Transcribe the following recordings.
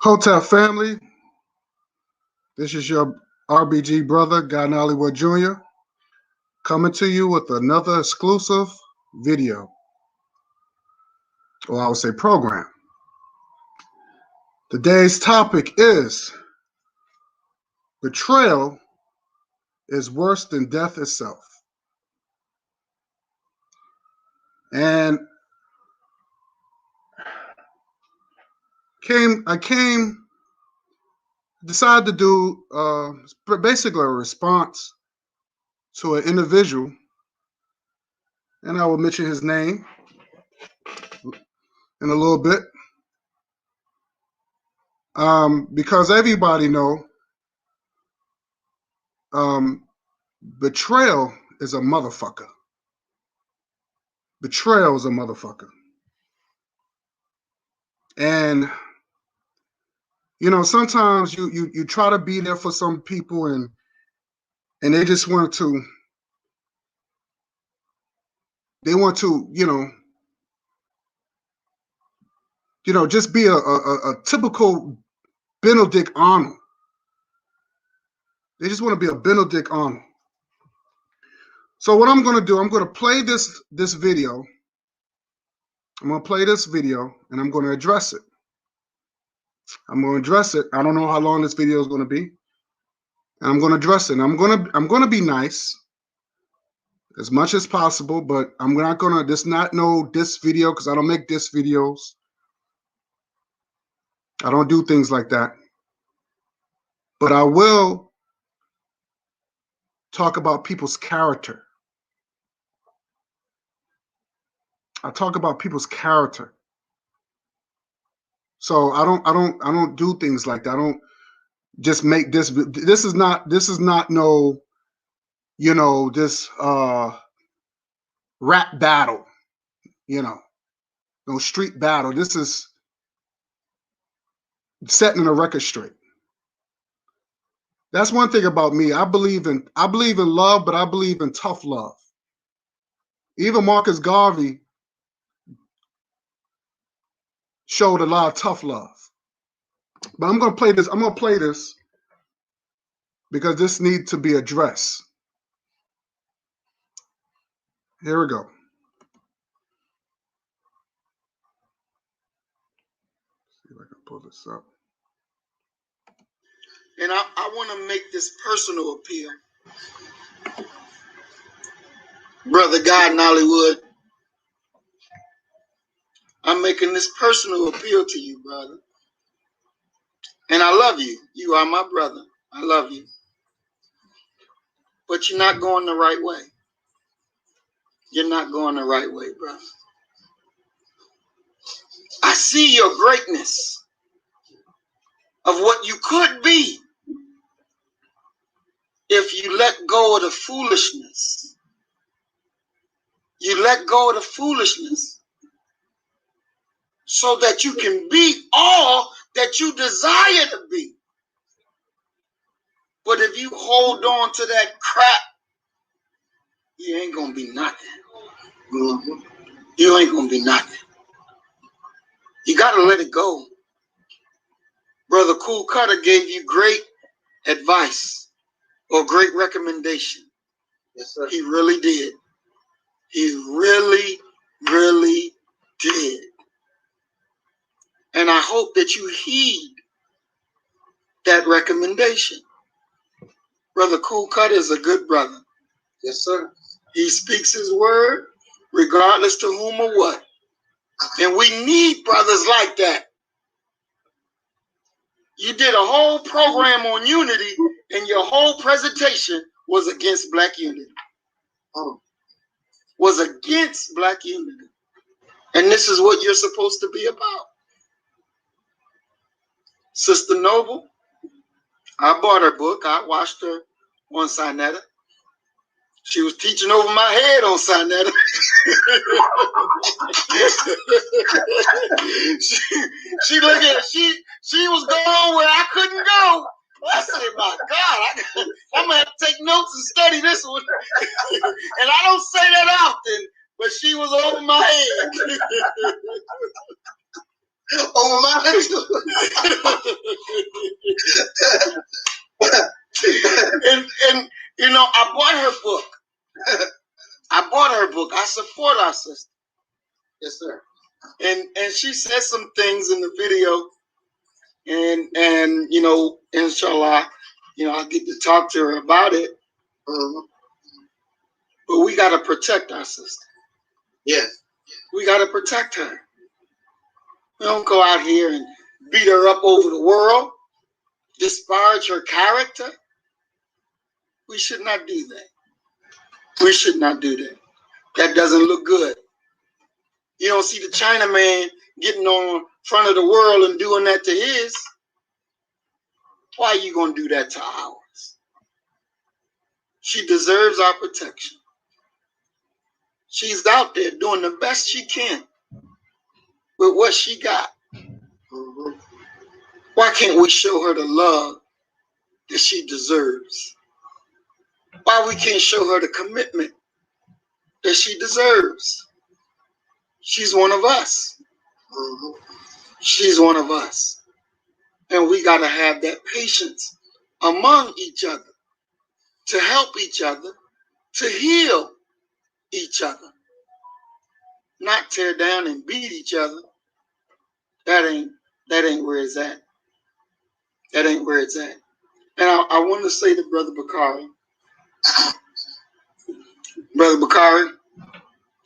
Hotel family, this is your RBG brother, Guy Nollywood Jr., coming to you with another exclusive video, or I would say program. Today's topic is betrayal is worse than death itself. And decided to do basically a response to an individual, and I will mention his name in a little bit, because everybody know betrayal is a motherfucker. Betrayal is a motherfucker. And sometimes you try to be there for some people, and they just want to just be a typical Benedict Arnold. They just want to be a Benedict Arnold. So what I'm going to do, I'm going to play this video. I'm going to play this video, and I'm going to address it. I don't know how long this video is going to be. And I'm going to address it. And I'm going to be nice as much as possible, but I'm not going to diss video, because I don't make diss videos. I don't do things like that. But I will talk about people's character. I talk about people's character. So I don't do things like that. I don't just make this. This is not no, this rap battle, no street battle. This is setting a record straight. That's one thing about me. I believe in love, but I believe in tough love. Even Marcus Garvey showed a lot of tough love. But I'm going to play this. I'm going to play this because this needs to be addressed. Here we go. See if I can pull this up. And I want to make this personal appeal. Brother God Nollywood, I'm making this personal appeal to you, brother. And I love you. You are my brother. I love you. But you're not going the right way. You're not going the right way, brother. I see your greatness of what you could be if you let go of the foolishness. You let go of the foolishness so that you can be all that you desire to be. But if you hold on to that crap, you ain't gonna be nothing. You ain't gonna be nothing. You gotta let it go. Brother Cool Cutter gave you great advice or great recommendation. Yes, sir. He really did. He really, really did. And I hope that you heed that recommendation. Brother Cool Cutter is a good brother. Yes, sir. He speaks his word regardless to whom or what. And we need brothers like that. You did a whole program on unity, and your whole presentation was against black unity. Was against black unity. And this is what you're supposed to be about. Sister Noble, I bought her book. I watched her on Sinetta. She was teaching over my head on Sinetta. she looked at it. She was going where I couldn't go. I said, my God, I'm going to have to take notes and study this one. And I don't say that often, but she was over my head. Oh my! and you know, I bought her book. I bought her book. I support our sister. Yes, sir. And she said some things in the video, and you know, inshallah, you know, I get to talk to her about it. But we got to protect our sister. Yes. We got to protect her. We don't go out here and beat her up over the world, disparage her character. We should not do that. We should not do that. That doesn't look good. You don't see the Chinaman getting on front of the world and doing that to his. Why are you going to do that to ours? She deserves our protection. She's out there doing the best she can with what she got. Why can't we show her the love that she deserves? Why we can't show her the commitment that she deserves? She's one of us. She's one of us. And we got to have that patience among each other to help each other, to heal each other, not tear down and beat each other. That ain't where it's at. That ain't where it's at. And I want to say to Brother Bakari,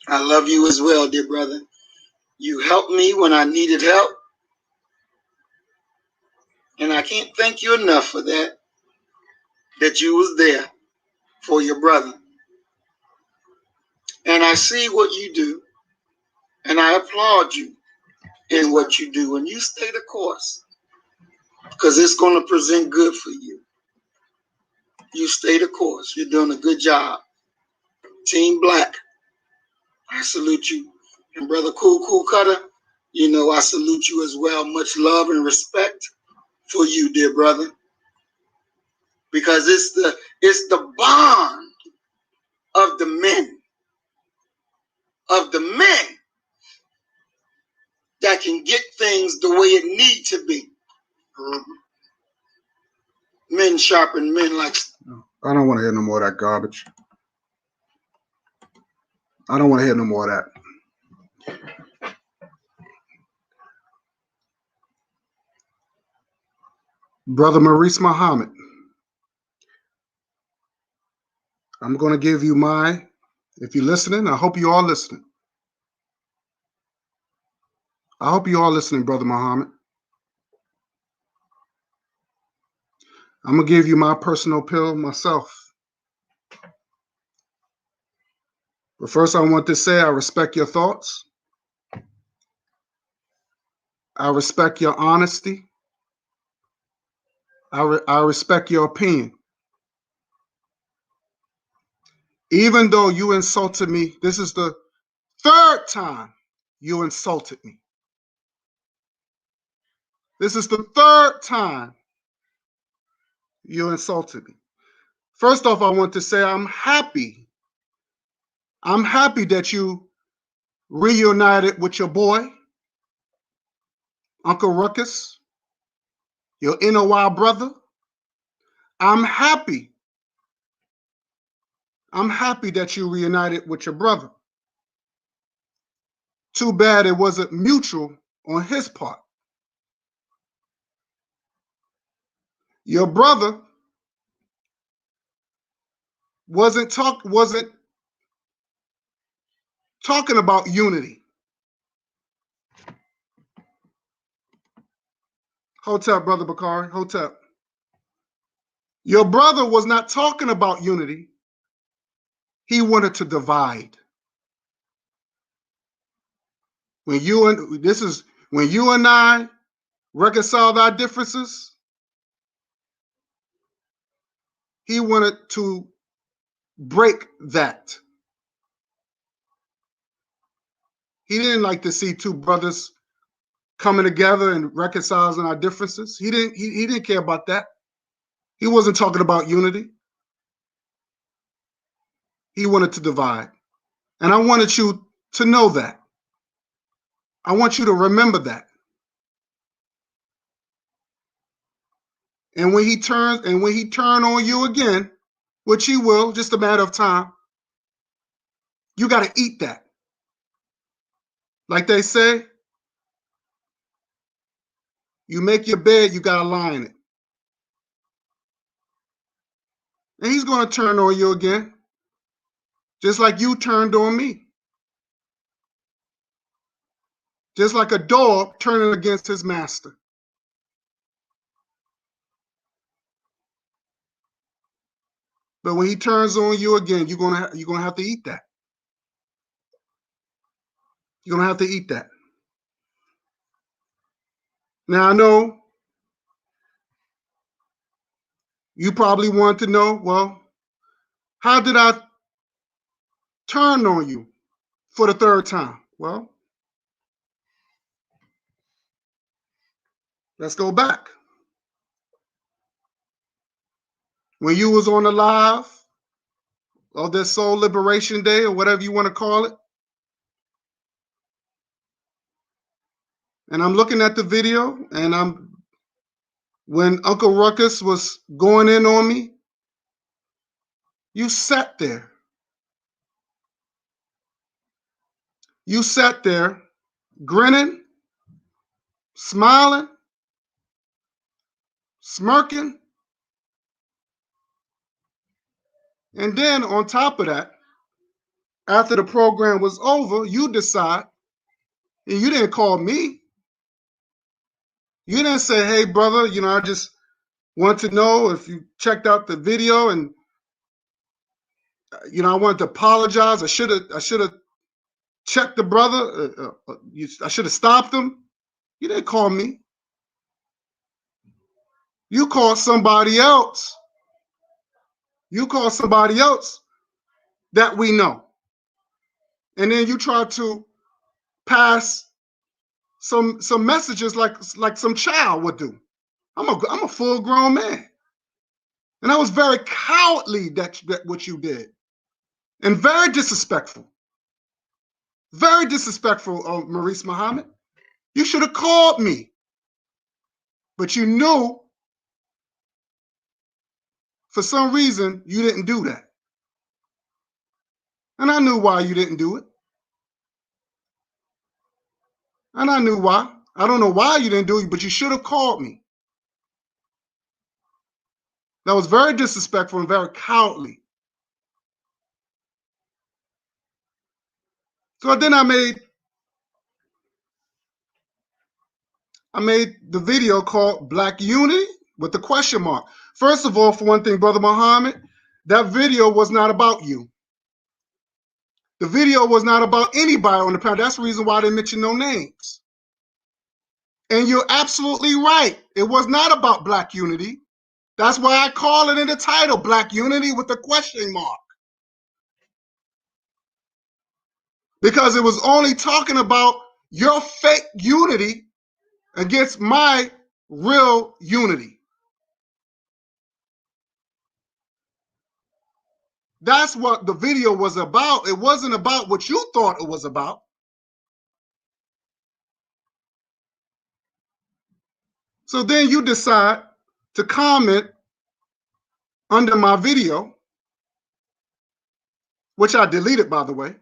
I love you as well, dear brother. You helped me when I needed help. And I can't thank you enough for that you was there for your brother. And I see what you do, and I applaud you in what you do. And you stay the course, because it's going to present good for you. You stay the course. You're doing a good job. Team Black, I salute you. And Brother Cool Cutter, you know, I salute you as well. Much love and respect for you, dear brother. Because it's the bond of the men, that can get things the way it need to be. Men sharpen men like. I don't want to hear no more of that garbage. I don't want to hear no more of that. Brother Maurice Muhammad, I'm going to give you if you're listening, I hope you all listening. I hope you all listening, Brother Muhammad. I'm going to give you my personal pill myself. But first, I want to say I respect your thoughts. I respect your honesty. I respect your opinion. Even though you insulted me, this is the third time you insulted me. This is the third time you insulted me. First off, I want to say I'm happy. I'm happy that you reunited with your boy, Uncle Ruckus, your NOI brother. I'm happy. I'm happy that you reunited with your brother. Too bad it wasn't mutual on his part. Your brother wasn't talking about unity. Hotep, Brother Bakari, Hotep. Your brother was not talking about unity. He wanted to divide. When you and I reconciled our differences, he wanted to break that. He didn't like to see two brothers coming together and reconciling our differences. He didn't care about that. He wasn't talking about unity. He wanted to divide. And I wanted you to know that. I want you to remember that. And when he turns on you again, which he will, just a matter of time, you got to eat that. Like they say, you make your bed, you got to lie in it. And he's going to turn on you again, just like you turned on me. Just like a dog turning against his master. But when he turns on you again, you're gonna have to eat that. You're gonna have to eat that. Now I know you probably want to know, well, how did I turn on you for the third time? Well, let's go back. When you was on the live of this Soul Liberation Day or whatever you want to call it, and I'm looking at the video, and when Uncle Ruckus was going in on me, you sat there. You sat there grinning, smiling, smirking. And then on top of that, after the program was over, you decide, and you didn't call me. You didn't say, hey, brother, I just want to know if you checked out the video, and, I wanted to apologize. I should have checked the brother. I should have stopped him. You didn't call me. You called somebody else. You called somebody else that we know. And then you try to pass some messages like some child would do. I'm a full grown man. And that was very cowardly that what you did. And very disrespectful. Very disrespectful, Maurice Muhammad. You should have called me. But you knew for some reason you didn't do that. And I knew why you didn't do it. And I knew why. I don't know why you didn't do it, but you should have called me. That was very disrespectful and very cowardly. So then I made the video called Black Unity with the question mark. First of all, for one thing, Brother Muhammad, that video was not about you. The video was not about anybody on the panel. That's the reason why I didn't mention no names. And you're absolutely right. It was not about Black Unity. That's why I call it in the title, Black Unity with the question mark. Because it was only talking about your fake unity against my real unity. That's what the video was about. It wasn't about what you thought it was about. So then you decide to comment under my video, which I deleted, by the way.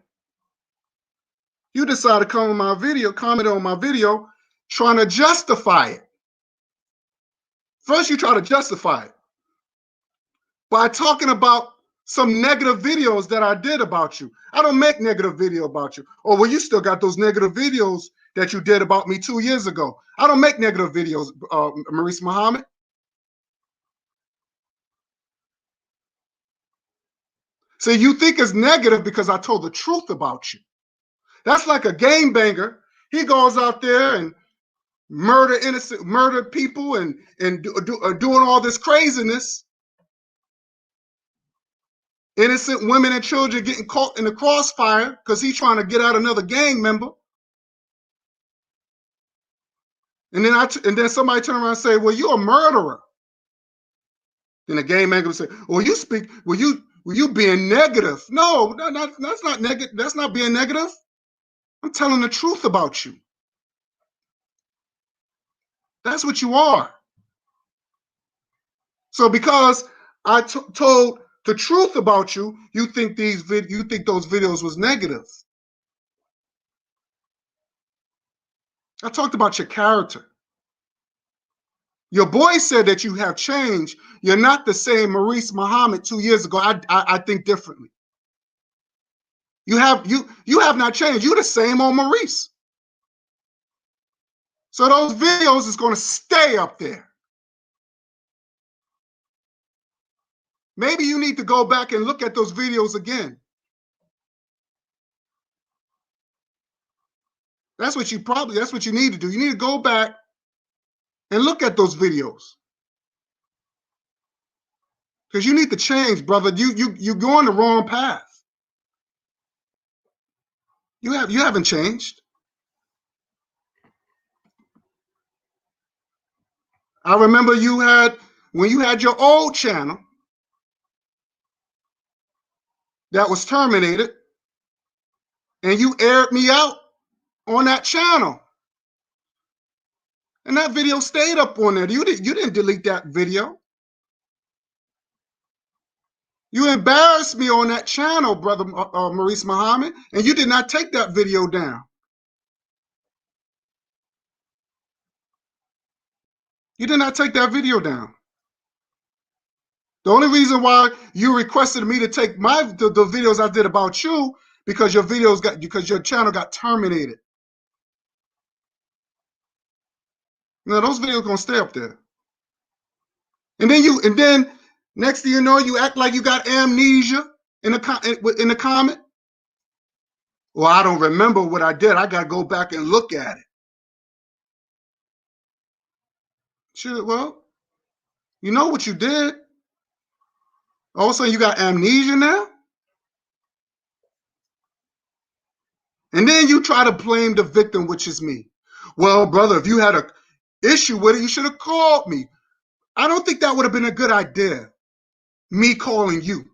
You decide to comment on my video, trying to justify it. First, you try to justify it by talking about some negative videos that I did about you. I don't make negative video about you. Oh, well, you still got those negative videos that you did about me 2 years ago. I don't make negative videos, Maurice Muhammad. So you think it's negative because I told the truth about you. That's like a game banger. He goes out there and murder people and doing all this craziness. Innocent women and children getting caught in the crossfire because he's trying to get out another gang member. And then somebody turn around and say, "Well, you're a murderer." Then the gang member would say, "Well, you being negative?" No, that's not negative. That's not being negative. I'm telling the truth about you. That's what you are. So because I told the truth about you, you think those videos was negative. I talked about your character. Your boy said that you have changed. You're not the same Maurice Muhammad 2 years ago. I think differently. You have not changed. You're the same old Maurice. So those videos is going to stay up there. Maybe you need to go back and look at those videos again. That's what you need to do. You need to go back and look at those videos. Because you need to change, brother. You're going the wrong path. You haven't changed. I remember when you had your old channel that was terminated, and you aired me out on that channel. And that video stayed up on there. You didn't delete that video. You embarrassed me on that channel, brother Maurice Muhammad, and you did not take that video down. You did not take that video down. The only reason why you requested me to take the videos I did about you because your channel got terminated. Now those videos gonna stay up there. And then next thing you know, you act like you got amnesia in the comment. Well, I don't remember what I did. I gotta go back and look at it. Sure, well, you know what you did. All of a sudden you got amnesia now? And then you try to blame the victim, which is me. Well, brother, if you had an issue with it, you should have called me. I don't think that would have been a good idea, me calling you.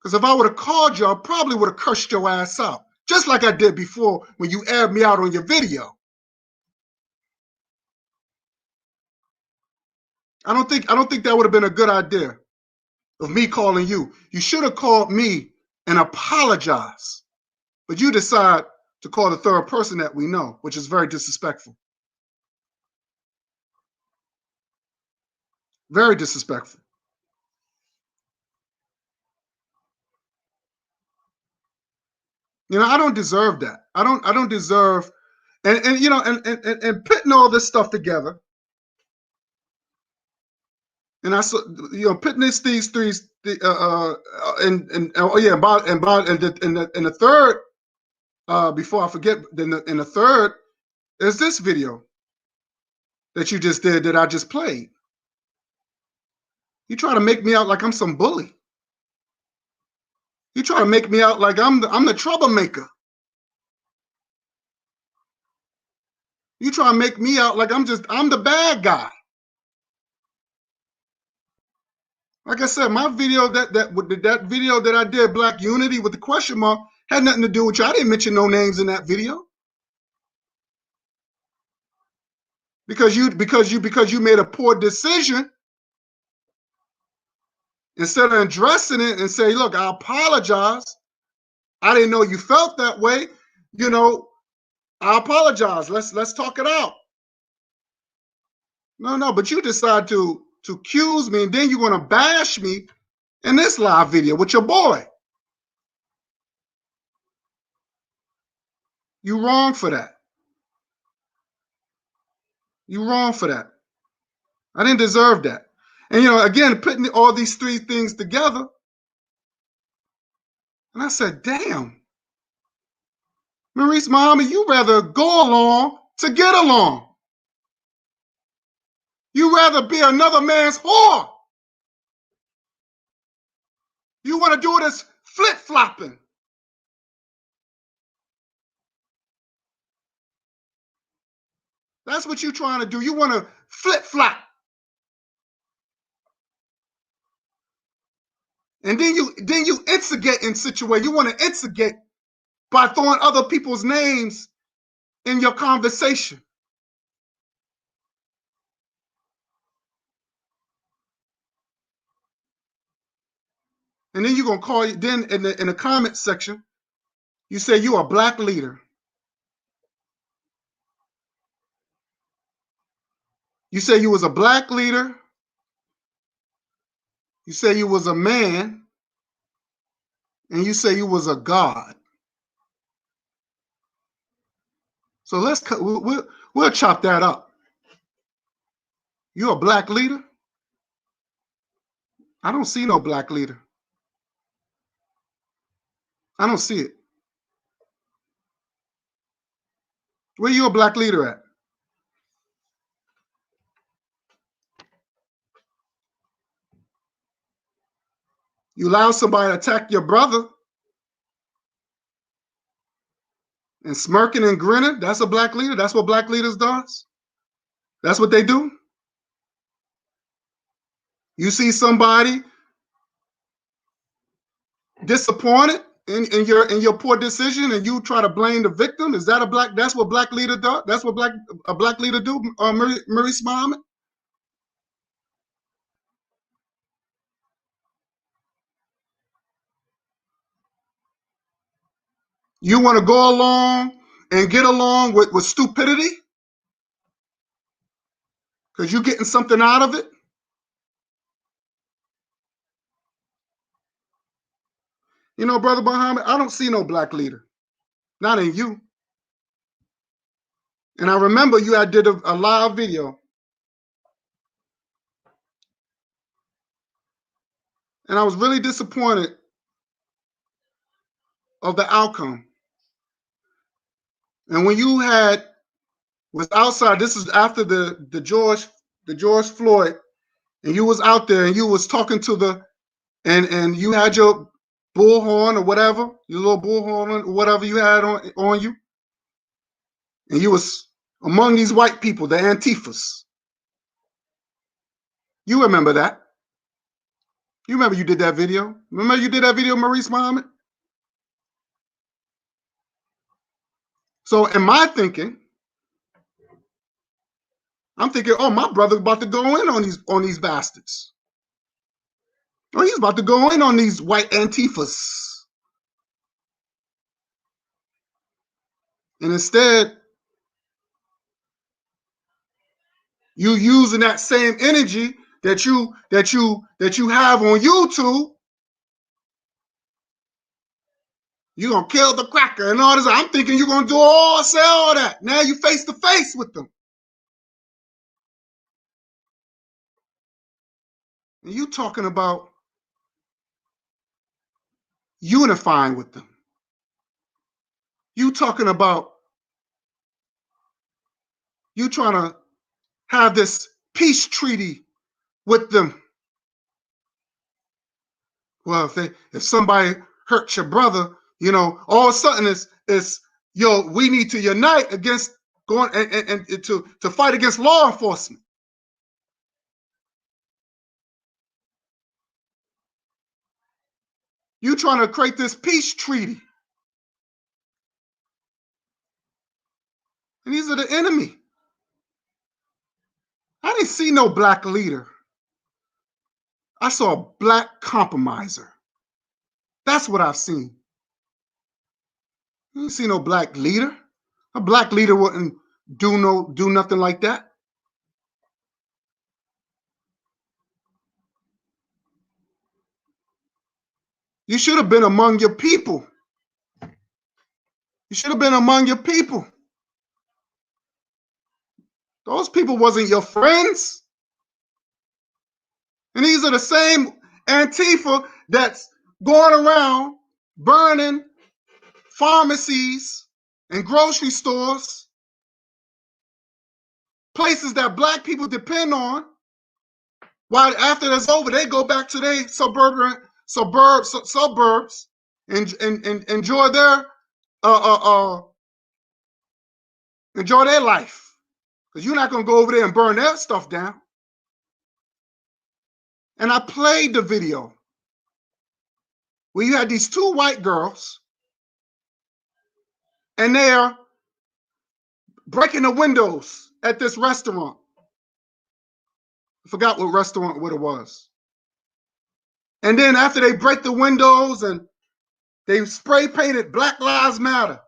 Because if I would have called you, I probably would have cursed your ass out, just like I did before when you aired me out on your video. I don't think that would have been a good idea of me calling you. You should have called me and apologized. But you decide to call the third person that we know, which is very disrespectful. Very disrespectful. You know, I don't deserve that. I don't deserve, and you know, and putting all this stuff together. And I saw, you know, putting these three, and oh yeah, and the third, before I forget, in the third is this video that you just did that I just played. You try to make me out like I'm some bully. You try to make me out like I'm the troublemaker. You try to make me out like I'm the bad guy. Like I said, my video that video that I did, Black Unity with the question mark, had nothing to do with you. I didn't mention no names in that video. Because you made a poor decision. Instead of addressing it and say, look, I apologize. I didn't know you felt that way. You know, I apologize. Let's talk it out. No, but you decide to accuse me, and then you're gonna bash me in this live video with your boy. You wrong for that. You wrong for that. I didn't deserve that. And you know, again, putting all these three things together, and I said, damn, Maurice Muhammad, you rather go along to get along. You rather be another man's whore. You want to do this flip-flopping. That's what you're trying to do. You want to flip-flop. And then you instigate in situation. You want to instigate by throwing other people's names in your conversation. And then you're gonna call you. Then in the comment section, you say you're a black leader. You say you was a black leader. You say you was a man, and you say you was a god. So we'll chop that up. You a black leader? I don't see no black leader. I don't see it. Where you a black leader at? You allow somebody to attack your brother and smirking and grinning? That's a black leader? That's what black leaders does? That's what they do? You see somebody disappointed in your poor decision and you try to blame the victim? Is that that's what black leader does? That's what a black leader do, Maurice Muhammad? You want to go along and get along with stupidity? Because you're getting something out of it? You know, Brother Muhammad, I don't see no black leader. Not in you. And I remember you had did a live video. And I was really disappointed of the outcome. And when you was outside, this is after the George Floyd, and you was out there and you was talking to and you had your bullhorn or whatever, your little bullhorn or whatever you had on you, and you was among these white people, the Antifas. You remember that? You remember you did that video? Remember you did that video, Maurice Muhammad? So in my thinking, I'm thinking, oh, my brother's about to go in on these bastards. Oh, he's about to go in on these white Antifas. And instead, you using that same energy that you have on YouTube. You're gonna kill the cracker and all this. I'm thinking you're gonna say all that. Now you face to face with them. And you talking about unifying with them. You talking about you trying to have this peace treaty with them. Well, if somebody hurts your brother, you know, all of a sudden it's we need to unite against going and to fight against law enforcement. You trying to create this peace treaty. And these are the enemy. I didn't see no black leader. I saw a black compromiser. That's what I've seen. You didn't see no black leader. A black leader wouldn't do nothing like that. You should have been among your people. You should have been among your people. Those people wasn't your friends. And these are the same Antifa that's going around burning pharmacies and grocery stores, places that black people depend on. While after that's over, they go back to their suburbs and enjoy their life. Because you're not gonna go over there and burn their stuff down. And I played the video where you had these two white girls and they're breaking the windows at this restaurant. I forgot what restaurant it was. And then after they break the windows and they spray painted Black Lives Matter.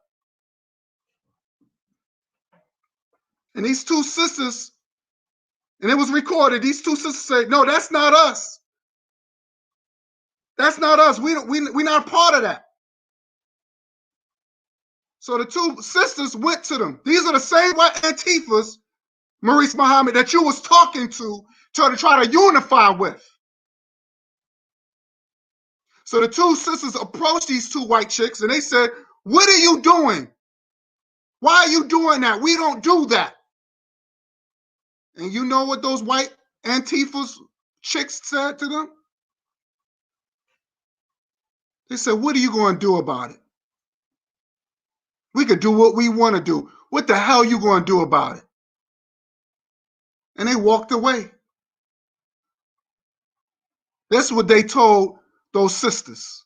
And these two sisters, and it was recorded, these two sisters say, no, that's not us. That's not us. We're not part of that. So the two sisters went to them. These are the same white Antifas, Maurice Muhammad, that you was talking to try to unify with. So the two sisters approached these two white chicks and they said, what are you doing? Why are you doing that? We don't do that. And you know what those white Antifas chicks said to them? They said, what are you going to do about it? We could do what we want to do. What the hell are you going to do about it? And they walked away. That's what they told those sisters.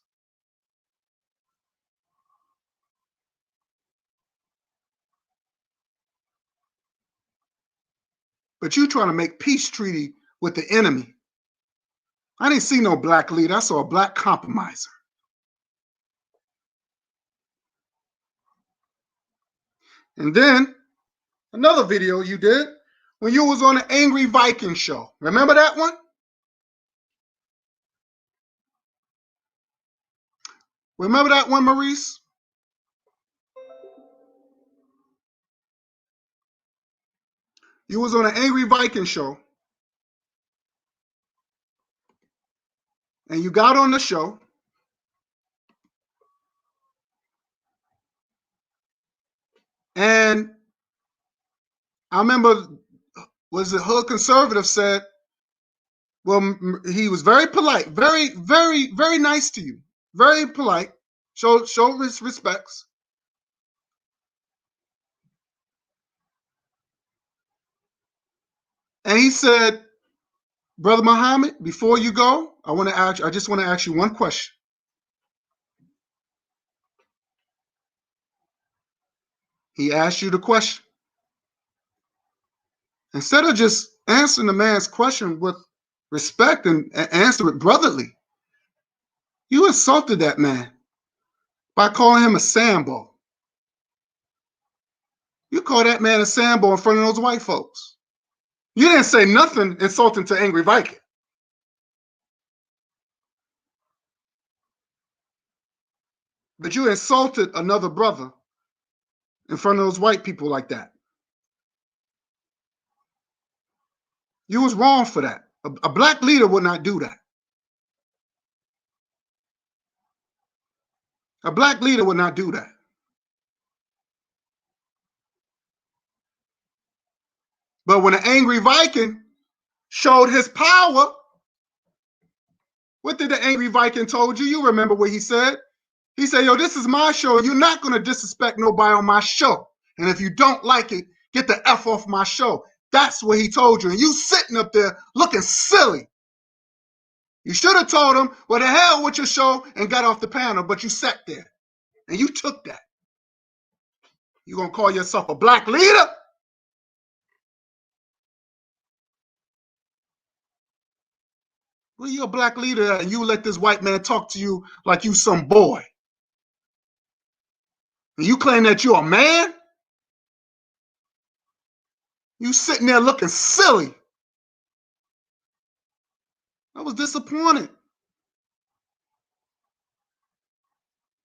But you trying to make peace treaty with the enemy. I didn't see no black leader. I saw a black compromiser. And then another video you did when you was on the Angry Viking show. Remember that one? Remember that one, Maurice? You was on an Angry Viking show. And you got on the show. And I remember, was it Hood Conservative said, well, he was very polite, very, very, very nice to you. Very polite. Show his respects. And he said, Brother Muhammad, before you go, I just want to ask you one question. He asked you the question. Instead of just answering the man's question with respect and answer it brotherly, you insulted that man by calling him a Sambo. You called that man a Sambo in front of those white folks. You didn't say nothing insulting to Angry Viking. But you insulted another brother in front of those white people like that. You was wrong for that. A black leader would not do that. A black leader would not do that. But when an Angry Viking showed his power, what did the Angry Viking told you? You remember what he said? He said, yo, this is my show. You're not going to disrespect nobody on my show. And if you don't like it, get the F off my show. That's what he told you. And you sitting up there looking silly. You should have told him, well, the hell with your show, and got off the panel, but you sat there. And you took that. You going to call yourself a black leader? Well, you're a black leader and you let this white man talk to you like you some boy. And you claim that you're a man? You sitting there looking silly. I was disappointed.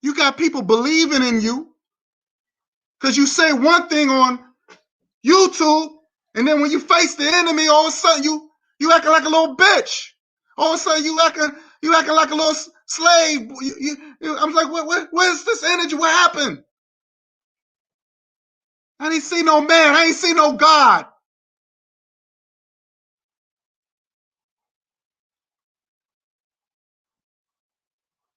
You got people believing in you because you say one thing on YouTube, and then when you face the enemy, all of a sudden you acting like a little bitch. All of a sudden you acting like a little slave. I'm like, where's this energy? What happened? I didn't see no man. I ain't see no God.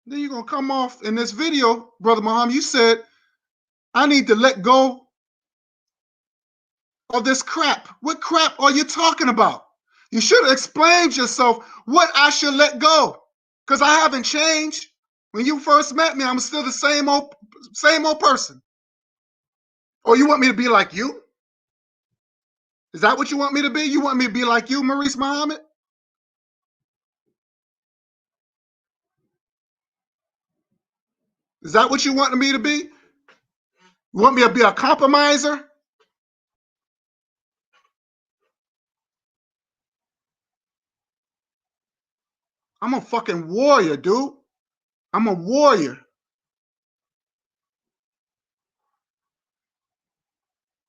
Then you're going to come off in this video, Brother Muhammad. You said, I need to let go of this crap. What crap are you talking about? You should have explained yourself what I should let go, because I haven't changed. When you first met me, I'm still the same old person. Or you want me to be like you? Is that what you want me to be? You want me to be like you, Maurice Muhammad? Is that what you want me to be? You want me to be a compromiser? I'm a fucking warrior, dude. I'm a warrior.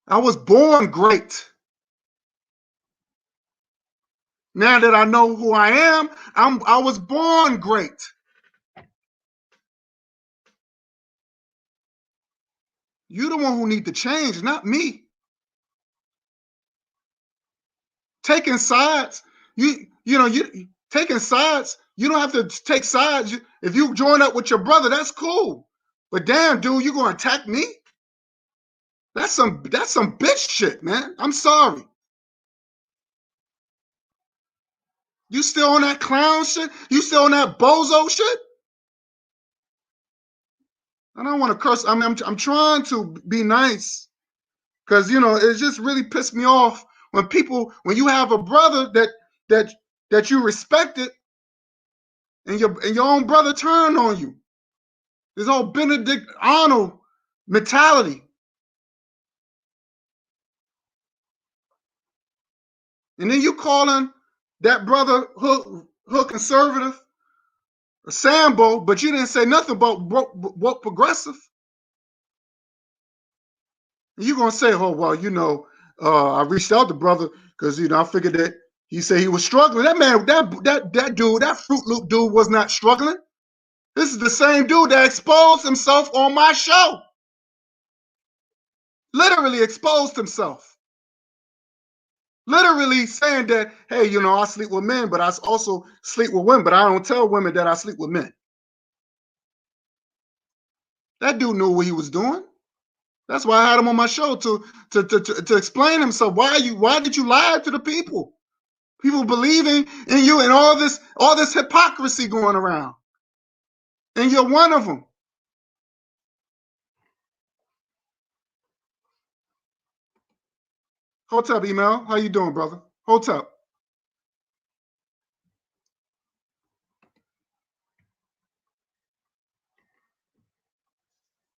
I was born great. Now that I know who I am, I was born great. You're the one who need to change, not me. Taking sides, you taking sides. You don't have to take sides. If you join up with your brother, that's cool. But damn, dude, you gonna attack me? That's some bitch shit, man. I'm sorry. You still on that clown shit? You still on that bozo shit? I don't want to curse. I mean, I'm trying to be nice because it just really pissed me off when you have a brother that you respected and your own brother turned on you. This whole Benedict Arnold mentality. And then you calling that brother Hood conservative, a Sambo, but you didn't say nothing about what progressive. And you're gonna say, oh well, I reached out to brother because I figured that he said he was struggling. That man, that dude, that Fruit Loop dude was not struggling. This is the same dude that exposed himself on my show. Literally exposed himself. Literally saying that, hey, I sleep with men, but I also sleep with women, but I don't tell women that I sleep with men. That dude knew what he was doing. That's why I had him on my show to explain himself. Why did you lie to the people? People believing in you and all this hypocrisy going around. And you're one of them. Hold up, email. How you doing, brother? Hold up.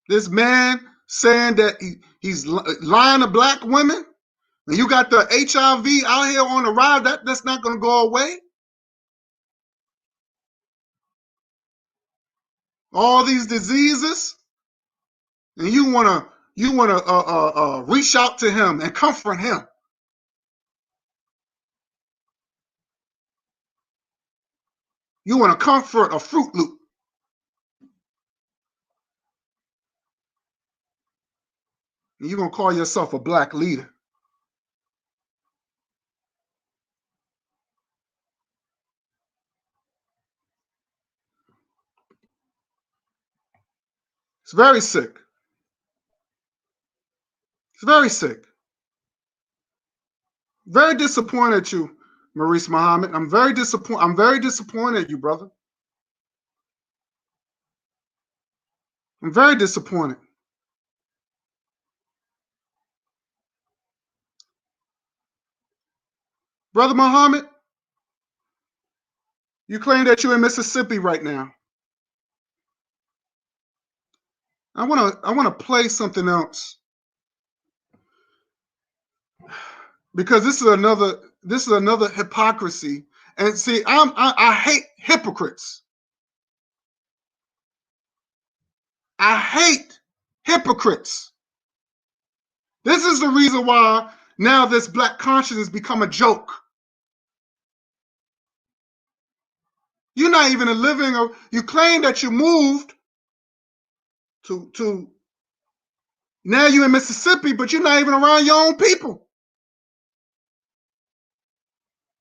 This man saying that he's lying to black women, and you got the HIV out here on the rise. That's not going to go away. All these diseases, and you want to reach out to him and comfort him. You want to comfort a Fruit Loop. And you're going to call yourself a black leader. It's very sick. It's very sick. Very disappointed at you, Maurice Muhammad. I'm very disappointed at you, brother. I'm very disappointed. Brother Muhammad, you claim that you're in Mississippi right now. I want to play something else because this is another hypocrisy. And see, I hate hypocrites. I hate hypocrites. This is the reason why now this black consciousness become a joke. You're not even a living, or you claim that you moved to now you're in Mississippi, but you're not even around your own people.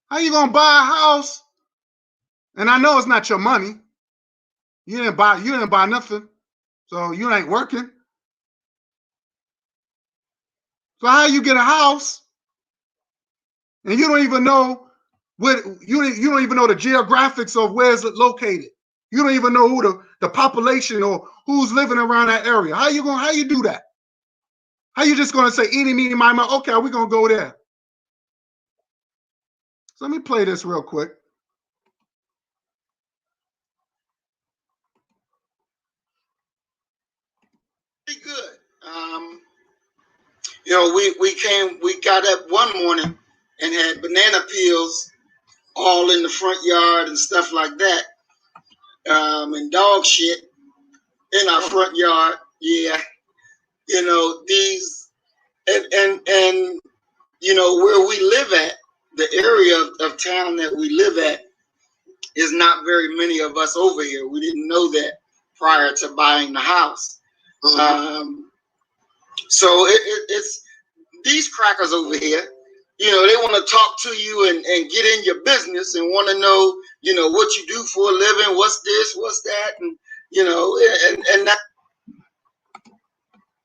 How you gonna buy a house? And I know it's not your money. You didn't buy nothing. So you ain't working. So how you get a house and you don't even know you don't even know the geographics of where it's located. You don't even know who the population or who's living around that area. How you do that? How you just gonna say eeny, meeny, miny, moe, okay, we're gonna go there. So let me play this real quick. we got up one morning and had banana peels all in the front yard and stuff like that, and dog shit in our front yard. Yeah, these and where we live at, the area of town that we live at is not very many of us over here. We didn't know that prior to buying the house. So it's these crackers over here. They want to talk to you and get in your business and want to know, what you do for a living, what's this, what's that, and and that.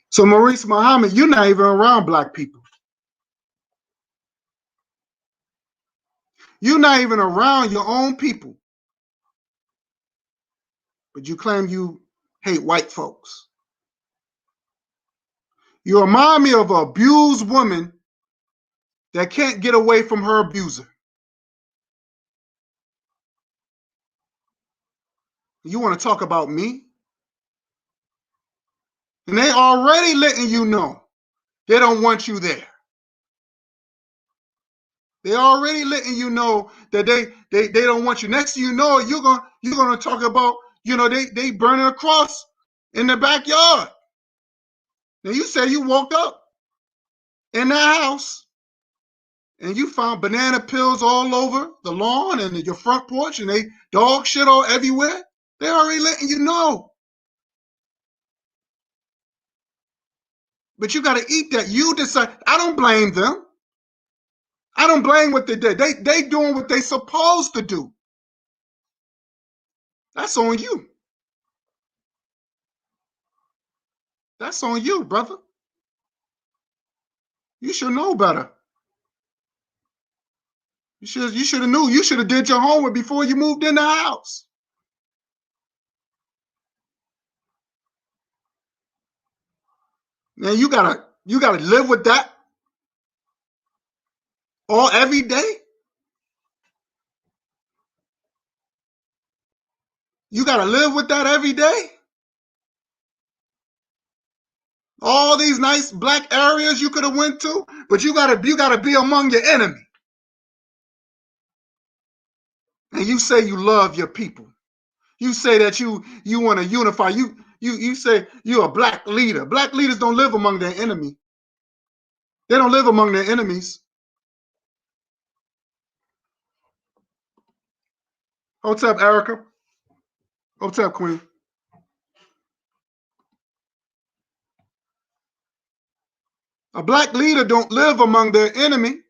So Maurice Muhammad, you're not even around black people. You're not even around your own people. But you claim you hate white folks. You remind me of an abused woman that can't get away from her abuser. You want to talk about me? And they already letting you know they don't want you there. They already letting you know that they don't want you. Next thing you know, you're gonna talk about, they burning a cross in the backyard. Now you say you woke up in that house and you found banana peels all over the lawn and your front porch and they dog shit all everywhere. They already letting you know. But you got to eat that. You decide. I don't blame them. I don't blame what they did. They doing what they supposed to do. That's on you. That's on you, brother. You should know better. You should have knew. You should have did your homework before you moved in the house. Now you gotta live with that all every day. You gotta live with that every day. All these nice black areas you could have went to, but you gotta be among your enemy. And you say you love your people. You say that you want to unify. You say you're a black leader. Black leaders don't live among their enemy. They don't live among their enemies. What's up, Erica? What's up, Queen? A black leader don't live among their enemy.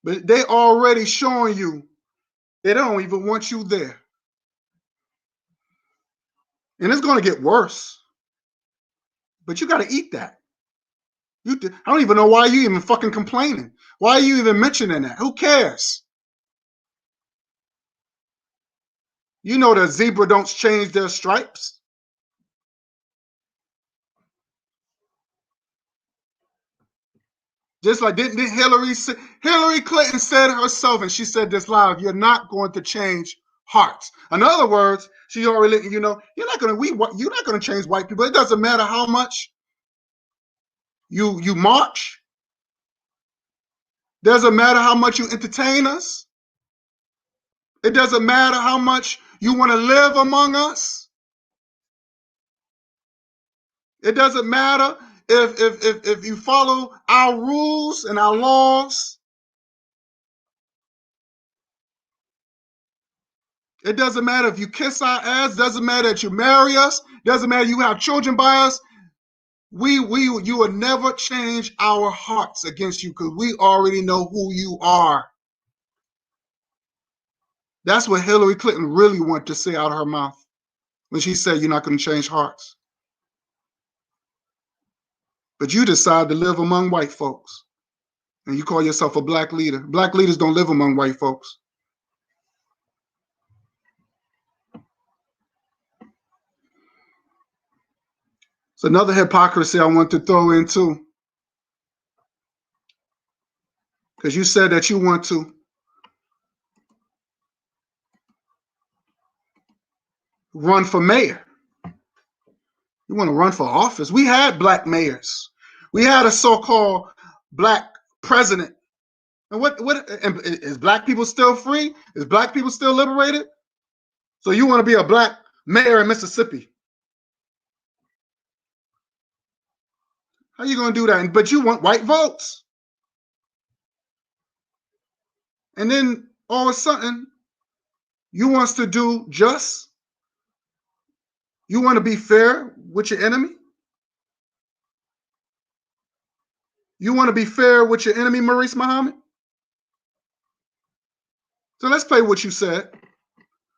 But they already showing you they don't even want you there. And it's going to get worse. But you got to eat that. I don't even know why you even fucking complaining. Why are you even mentioning that? Who cares? You know the zebra don't change their stripes. Just like didn't Hillary Clinton said herself, and she said this live, you're not going to change hearts. In other words, she already letting you know you're not going to change white people. It doesn't matter how much you march. Doesn't matter how much you entertain us. It doesn't matter how much you want to live among us. It doesn't matter if you follow our rules and our laws. It doesn't matter if you kiss our ass. Doesn't matter that you marry us. Doesn't matter you have children by us. You will never change our hearts against you because we already know who you are. That's what Hillary Clinton really wanted to say out of her mouth when she said you're not going to change hearts. But you decide to live among white folks. And you call yourself a black leader. Black leaders don't live among white folks. It's another hypocrisy I want to throw in too. Because you said that you want to run for mayor. You want to run for office. We had black mayors. We had a so-called black president. And what and is black people still free? Is black people still liberated? So you want to be a black mayor in Mississippi? How you going to do that? But you want white votes. And then all of a sudden, you want us to do just? You want to be fair with your enemy? You want to be fair with your enemy, Maurice Muhammad? So let's play what you said,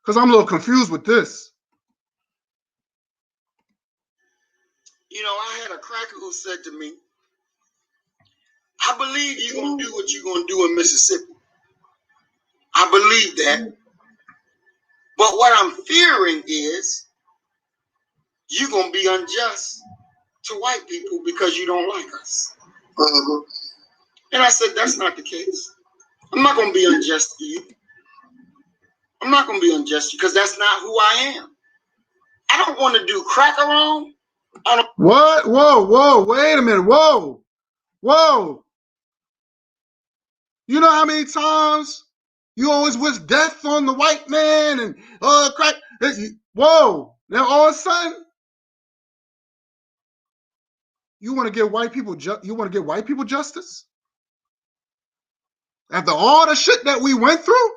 because I'm a little confused with this. You know, I had a cracker who said to me, I believe you're going to do what you're going to do in Mississippi. I believe that. But what I'm fearing is you're going to be unjust to white people because you don't like us. And I said, that's not the case. I'm not going to be unjust to you. I'm not going to be unjust because that's not who I am. I don't want to do cracker wrong. What? Whoa, wait a minute. Whoa. You know how many times you always wish death on the white man and crack? Whoa. Now all of a sudden, you want to give white people justice? After all the shit that we went through?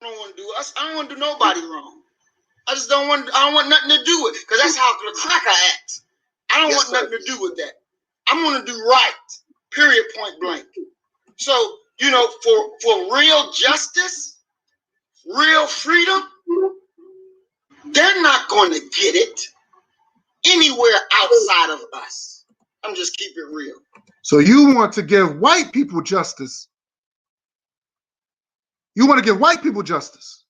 I don't want to do us. I don't want to do nobody wrong. I don't want nothing to do with it because that's how the cracker acts. I don't want nothing to do with that. I'm going to do right. Period. Point blank. So, you know, for real justice, real freedom, they're not going to get it anywhere outside of us. I'm just keeping it real. So you want to give white people justice? You want to give white people justice?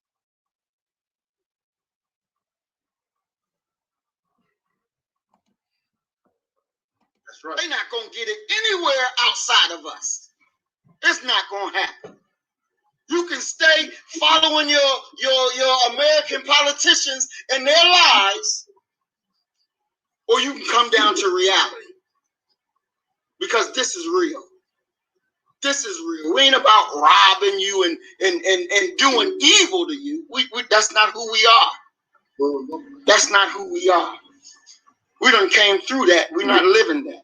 That's right. They're not going to get it anywhere outside of us. It's not going to happen. You can stay following your American politicians and their lies, or you can come down to reality. Because this is real. This is real. We ain't about robbing you and doing evil to you. That's not who we are. That's not who we are. We done came through that. We're not living that.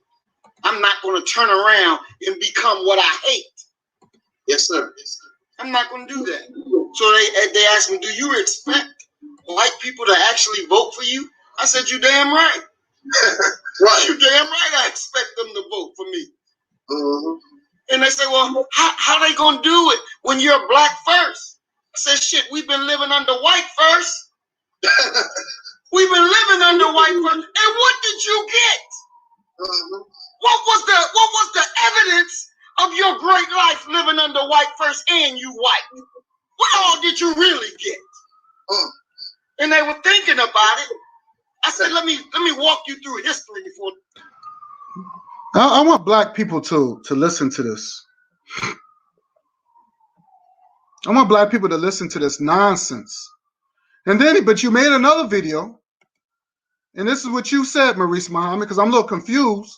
I'm not going to turn around and become what I hate. Yes, sir. I'm not going to do that. So they asked me, do you expect white people to actually vote for you? I said, you damn right. Right. You damn right I expect them to vote for me. And they say, well, how they going to do it when you're black first? I said, shit, we've been living under white first. We've been living under white first. And what did you get? What was the evidence of your great life living under white first and you white? What all did you really get? And they were thinking about it. I said, let me walk you through history for. I want black people to listen to this. I want black people to listen to this nonsense. And then, but you made another video, and this is what you said, Maurice Muhammad, because I'm a little confused.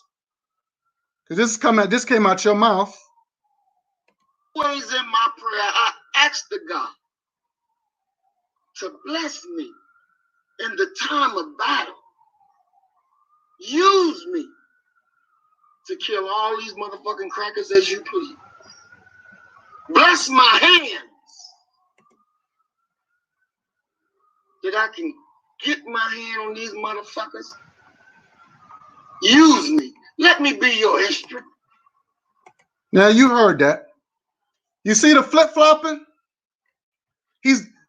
Because this came out your mouth. Always in my prayer, I asked the God to bless me in the time of battle. Use me to kill all these motherfucking crackers as you please. Bless my hands that I can get my hand on these motherfuckers. Use me. Let me be your instrument. Now you heard that. You see the flip-flopping?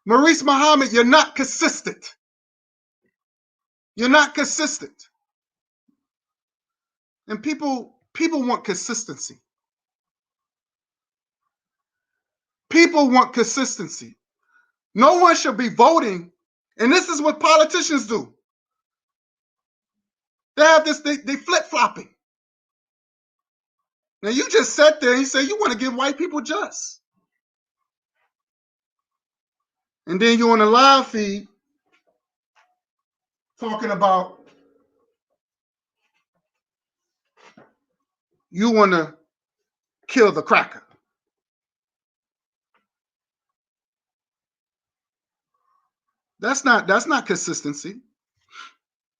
Maurice Muhammad, you're not consistent. You're not consistent. And people want consistency. People want consistency. No one should be voting, and this is what politicians do. They have this, they flip-flopping. Now you just sat there and you say you want to give white people just. And then you're on a live feed talking about you want to kill the cracker. That's not consistency.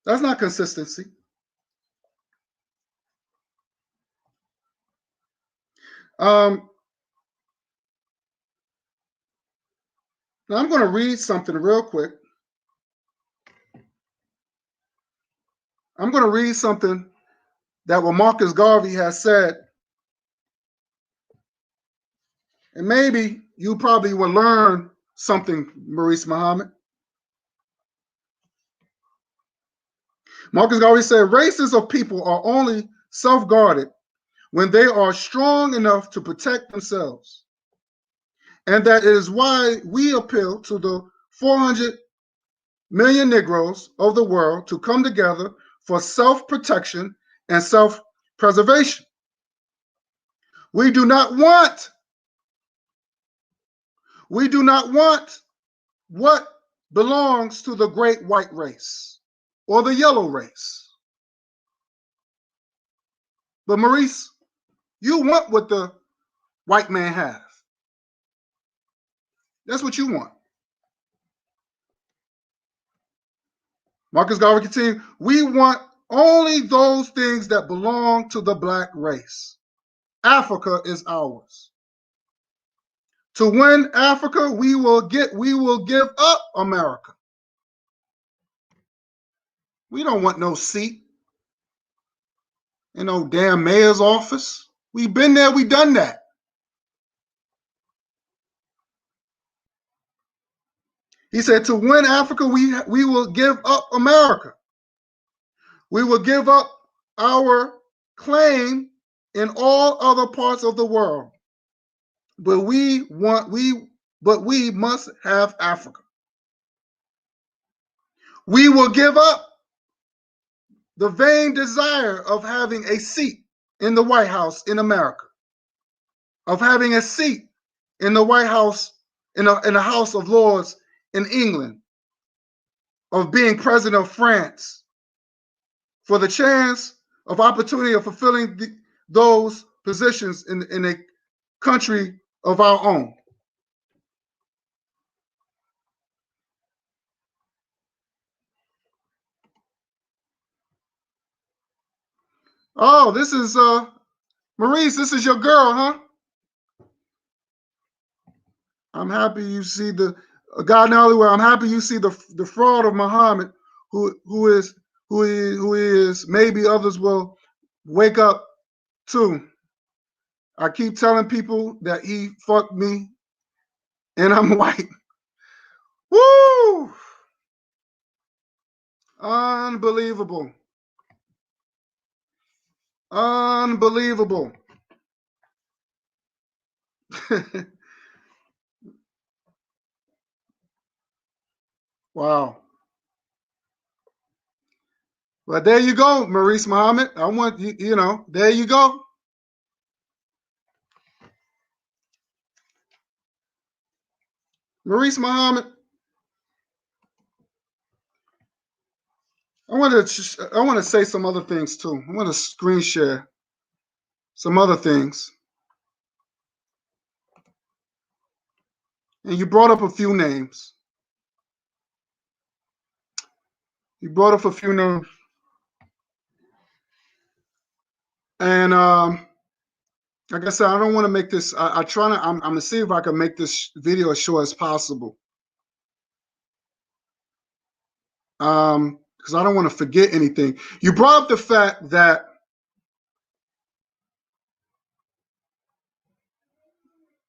That's not consistency. Now I'm going to read something real quick. I'm going to read something that what Marcus Garvey has said. And maybe you probably will learn something, Maurice Muhammad. Marcus Garvey said, races of people are only self-guarded when they are strong enough to protect themselves. And that is why we appeal to the 400 million Negroes of the world to come together for self-protection and self-preservation. We do not want what belongs to the great white race or the yellow race. But Maurice, you want what the white man has. That's what you want. Marcus Garvey continued, we want only those things that belong to the black race. Africa is ours. To win Africa, we will give up America. We don't want no seat in no damn mayor's office. We've been there, we done that. He said, to win Africa, we will give up America. We will give up our claim in all other parts of the world. But we must have Africa. We will give up the vain desire of having a seat in the White House in America, of having a seat in the White House, in the House of Lords in England, of being president of France, for the chance of opportunity of fulfilling those positions in a country of our own. Oh, this is Maurice, this is your girl, huh? I'm happy you see the God in Hollywood. I'm happy you see the fraud of Muhammad, who is maybe others will wake up to. I keep telling people that he fucked me and I'm white. Woo! Unbelievable. Unbelievable. Wow. Well, there you go, Maurice Muhammad. I want you know, there you go. Maurice Muhammad. I want to say some other things too. I want to screen share some other things. And you brought up a few names. You brought up a few names. And like I said, I don't want to make this. I'm gonna see if I can make this video as short as possible. Because I don't want to forget anything. You brought up the fact that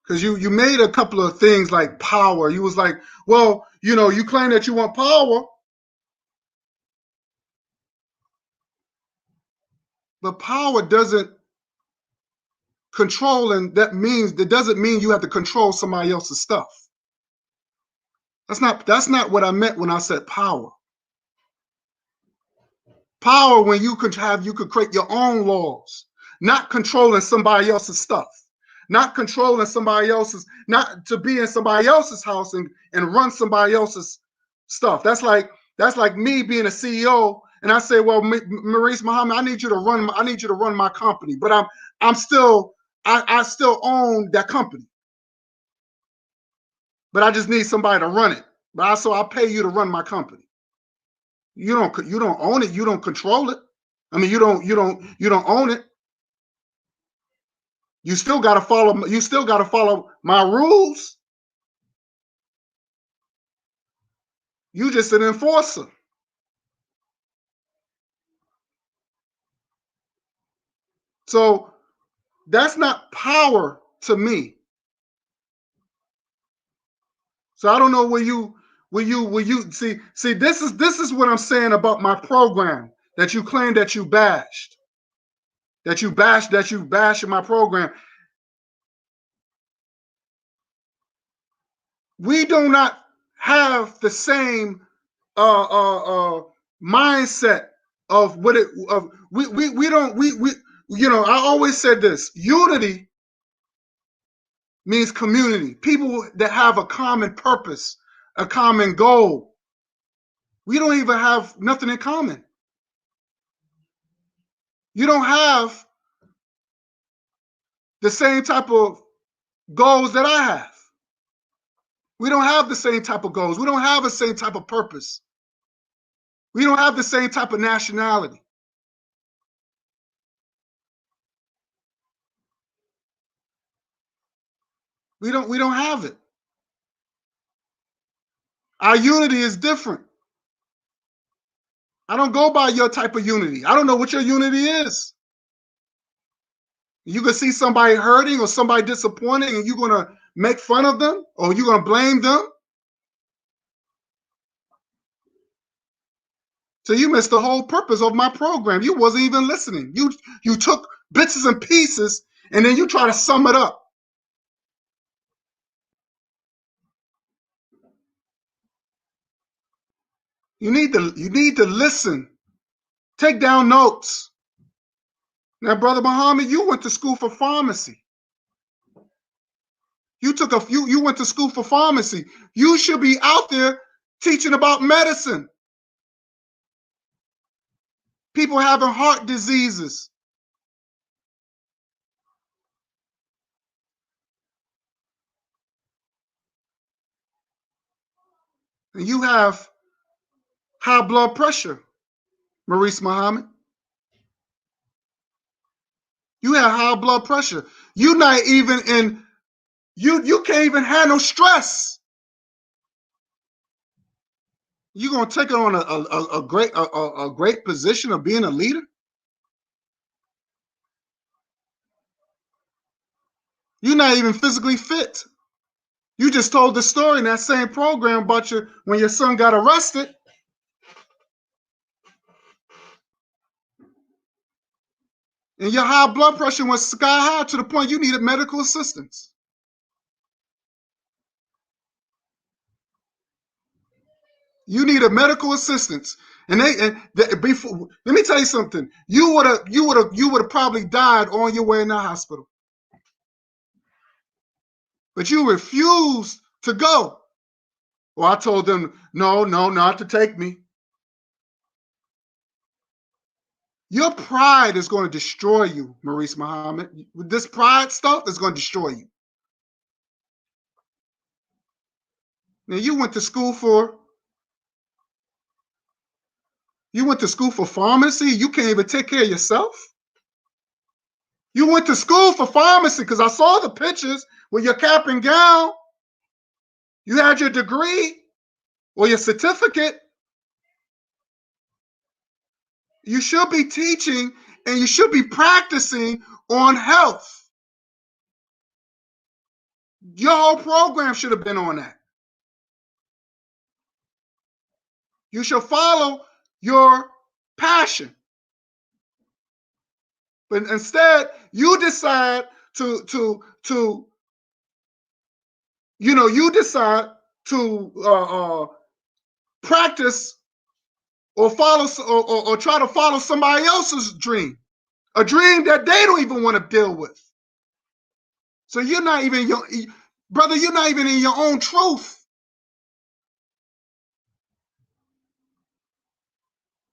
because you made a couple of things like power. You was like, well, you know, you claim that you want power, but power doesn't control, and that doesn't mean you have to control somebody else's stuff. That's not what I meant when I said power. Power, when you could create your own laws. not controlling somebody else's stuff, not controlling somebody else's, not to be in somebody else's house and run somebody else's stuff. That's like me being a CEO and I say, well, Maurice Muhammad, I need you to run my company, but I still own that company. But I just need somebody to run it. But also I'll pay you to run my company. You don't own it, you don't control it. I mean, you don't own it. You still got to follow my rules. You just an enforcer. So that's not power to me. So I don't know where you see this is what I'm saying about my program that you claim that you bashed. That you bashed in my program. We do not have the same mindset of what it of we don't you know, I always said this: unity means community, people that have a common purpose, a common goal. We don't even have nothing in common. You don't have the same type of goals that I have. We don't have the same type of goals. We don't have the same type of purpose. We don't have the same type of nationality. We don't have it. Our unity is different. I don't go by your type of unity. I don't know what your unity is. You can see somebody hurting or somebody disappointing and you're going to make fun of them or you're going to blame them. So you missed the whole purpose of my program. You wasn't even listening. You took bits and pieces and then you try to sum it up. You need to listen. Take down notes. Now, Brother Muhammad, you went to school for pharmacy. You went to school for pharmacy. You should be out there teaching about medicine. People having heart diseases. And you have high blood pressure, Maurice Muhammad. You have high blood pressure. You're not even in, you can't even handle stress. You're gonna take it on a great position of being a leader? You're not even physically fit. You just told the story in that same program about when your son got arrested. And your high blood pressure was sky high to the point you needed medical assistance. You needed medical assistance. Before, let me tell you something. You would have probably died on your way in the hospital. But you refused to go. Well, I told them, no, not to take me. Your pride is going to destroy you, Maurice Muhammad. This pride stuff is going to destroy you. Now, you went to school for pharmacy. You can't even take care of yourself. You went to school for pharmacy because I saw the pictures with your cap and gown. You had your degree or your certificate. You should be teaching and you should be practicing on health. Your whole program should have been on that. You should follow your passion. But instead, you decide to practice or follow or try to follow somebody else's dream a dream that they don't even want to deal with. So you're not even brother, you're not even in your own truth.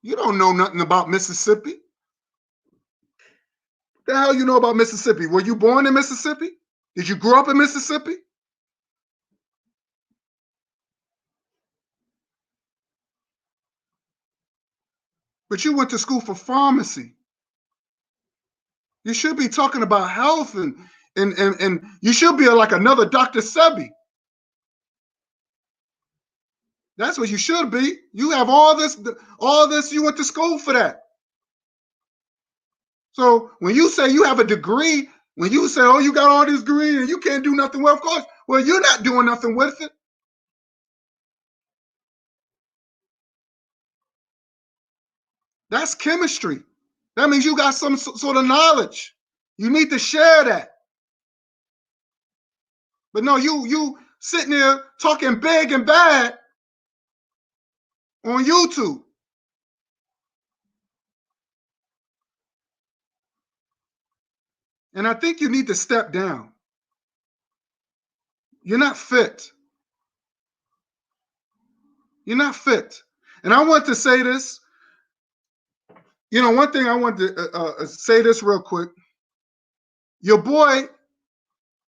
You don't know nothing about Mississippi. The hell you know about Mississippi? Were you born in Mississippi? Did you grow up in Mississippi? But you went to school for pharmacy. You should be talking about health and you should be like another Dr. Sebi. That's what you should be. You have all this, you went to school for that. So when you say you have a degree, when you say, oh, you got all this degree and you can't do nothing with, of course, well, you're not doing nothing with it. That's chemistry. That means you got some sort of knowledge. You need to share that. But no, you sitting there talking big and bad on YouTube. And I think you need to step down. You're not fit. You're not fit. And I want to say this. You know, one thing I want to say this real quick. Your boy,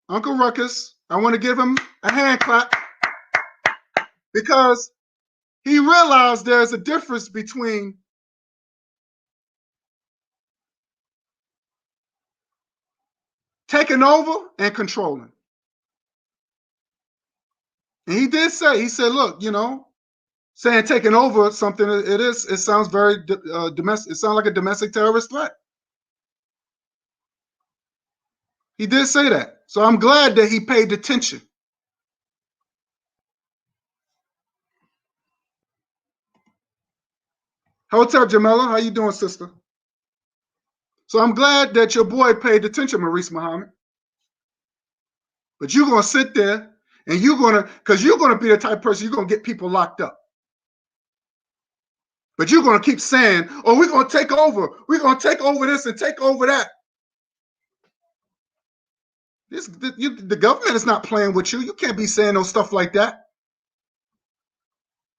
Uncle Ruckus, I want to give him a hand clap because he realized there's a difference between taking over and controlling. And he did say, he said, look, you know, saying taking over something, it sounds very domestic. It sounds like a domestic terrorist threat. He did say that. So I'm glad that he paid attention. What's up, Jamela? How you doing, sister? So I'm glad that your boy paid attention, Maurice Muhammad. But you're going to sit there and because you're going to be the type of person, you're going to get people locked up. But you're going to keep saying, oh, we're going to take over. We're going to take over this and take over that. The government is not playing with you. You can't be saying no stuff like that.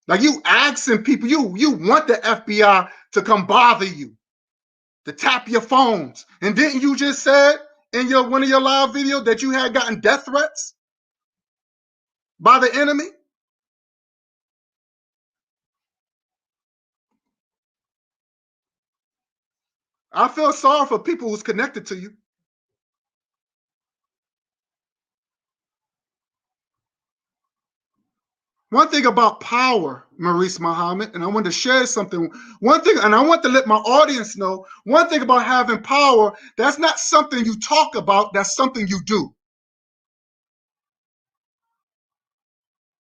Like you asking people, you want the FBI to come bother you, to tap your phones. And didn't you just said in one of your live videos that you had gotten death threats by the enemy? I feel sorry for people who's connected to you. One thing about power, Maurice Muhammad, and I want to share something. One thing, and I want to let my audience know, one thing about having power, that's not something you talk about, that's something you do.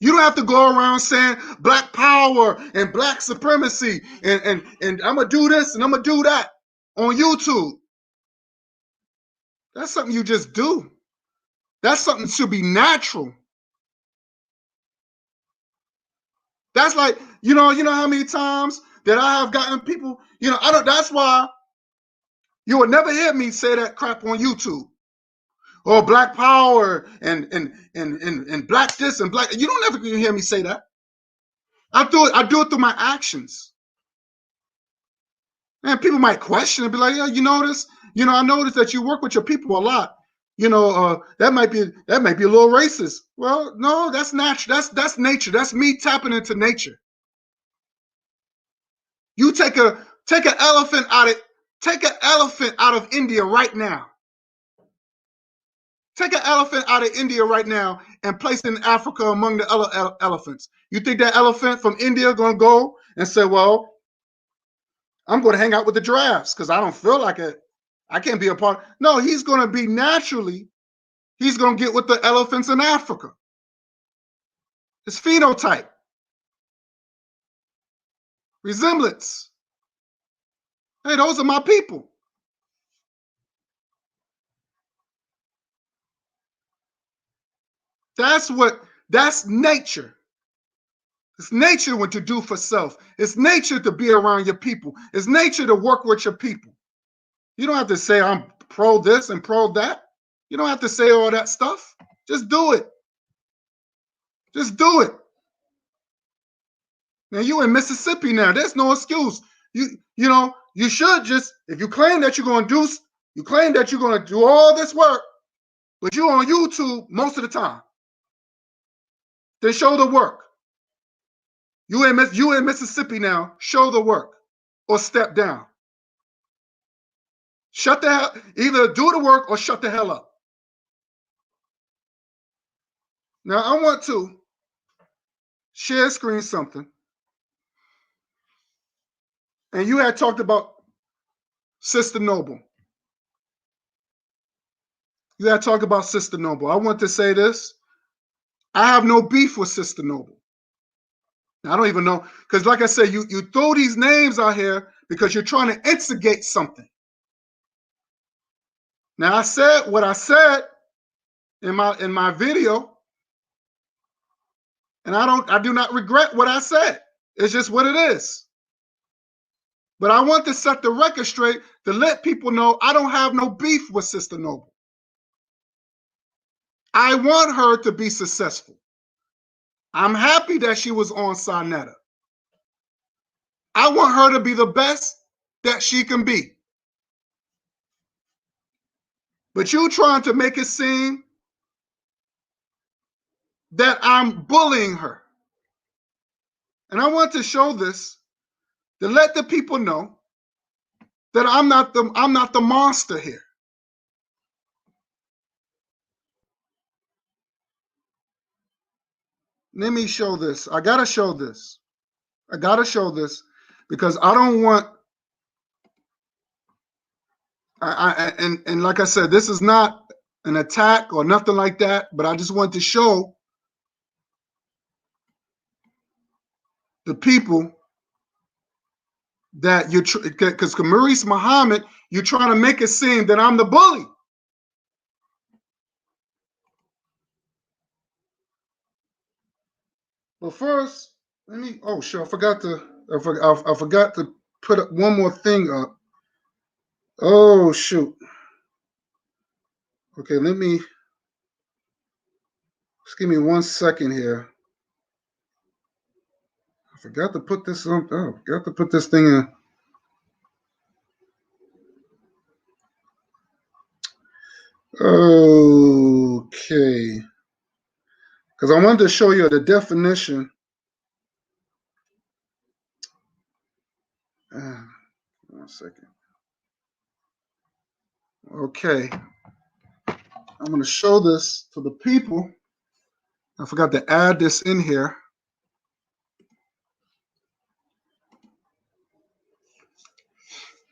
You don't have to go around saying black power and black supremacy and I'm going to do this and I'm going to do that on YouTube. That's something you just do. That's something that should be natural. That's like, you know how many times that I have gotten people, that's why you will never hear me say that crap on YouTube. Or black power and black this and black. You don't ever hear me say that. I do it through my actions. And people might question and be like, yeah, you notice, I noticed that you work with your people a lot. That might be a little racist. Well, no, that's natural. That's nature. That's me tapping into nature. You take an elephant out of India right now. Take an elephant out of India right now and place it in Africa among the other elephants. You think that elephant from India going to go and say, well, I'm going to hang out with the giraffes because I don't feel like it. I can't be a part. No, he's going to be naturally, he's going to get with the elephants in Africa. It's phenotype. Resemblance. Hey, those are my people. That's nature. It's nature what to do for self. It's nature to be around your people. It's nature to work with your people. You don't have to say I'm pro this and pro that. You don't have to say all that stuff. Just do it. Just do it. Now you in Mississippi now. There's no excuse. You should just, if you claim that you're going to do all this work, but you're on YouTube most of the time, then show the work. You in Mississippi now. Show the work, or step down. Shut the hell. Either do the work or shut the hell up. Now I want to share screen something. And you had talked about Sister Noble. You had talked about Sister Noble. I want to say this. I have no beef with Sister Noble. I don't even know, because like I said, you throw these names out here because you're trying to instigate something. Now I said what I said in my video, and I do not regret what I said. It's just what it is. But I want to set the record straight to let people know I don't have no beef with Sister Noble. I want her to be successful. I'm happy that she was on Sonetta. I want her to be the best that she can be. But you trying to make it seem that I'm bullying her. And I want to show this to let the people know that I'm not the monster here. Let me show this. I gotta show this. I gotta show this because I don't want. And like I said, this is not an attack or nothing like that. But I just want to show the people that you're because Maurice Muhammad, you're trying to make it seem that I'm the bully. Well, first, let me. Oh, sure. I forgot to put up one more thing up. Oh, shoot. Okay, just give me 1 second here. I forgot to put this on. Oh, I forgot to put this thing in. Okay. Because I wanted to show you the definition. 1 second. Okay. I'm going to show this to the people. I forgot to add this in here.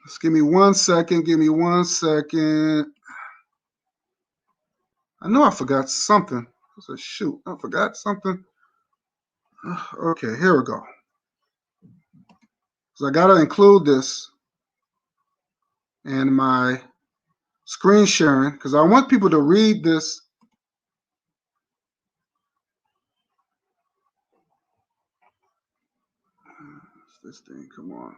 Just give me 1 second. Give me 1 second. I know I forgot something. I said, shoot, I forgot something. Okay, here we go. So I got to include this in my screen sharing because I want people to read this. What's this thing? Come on.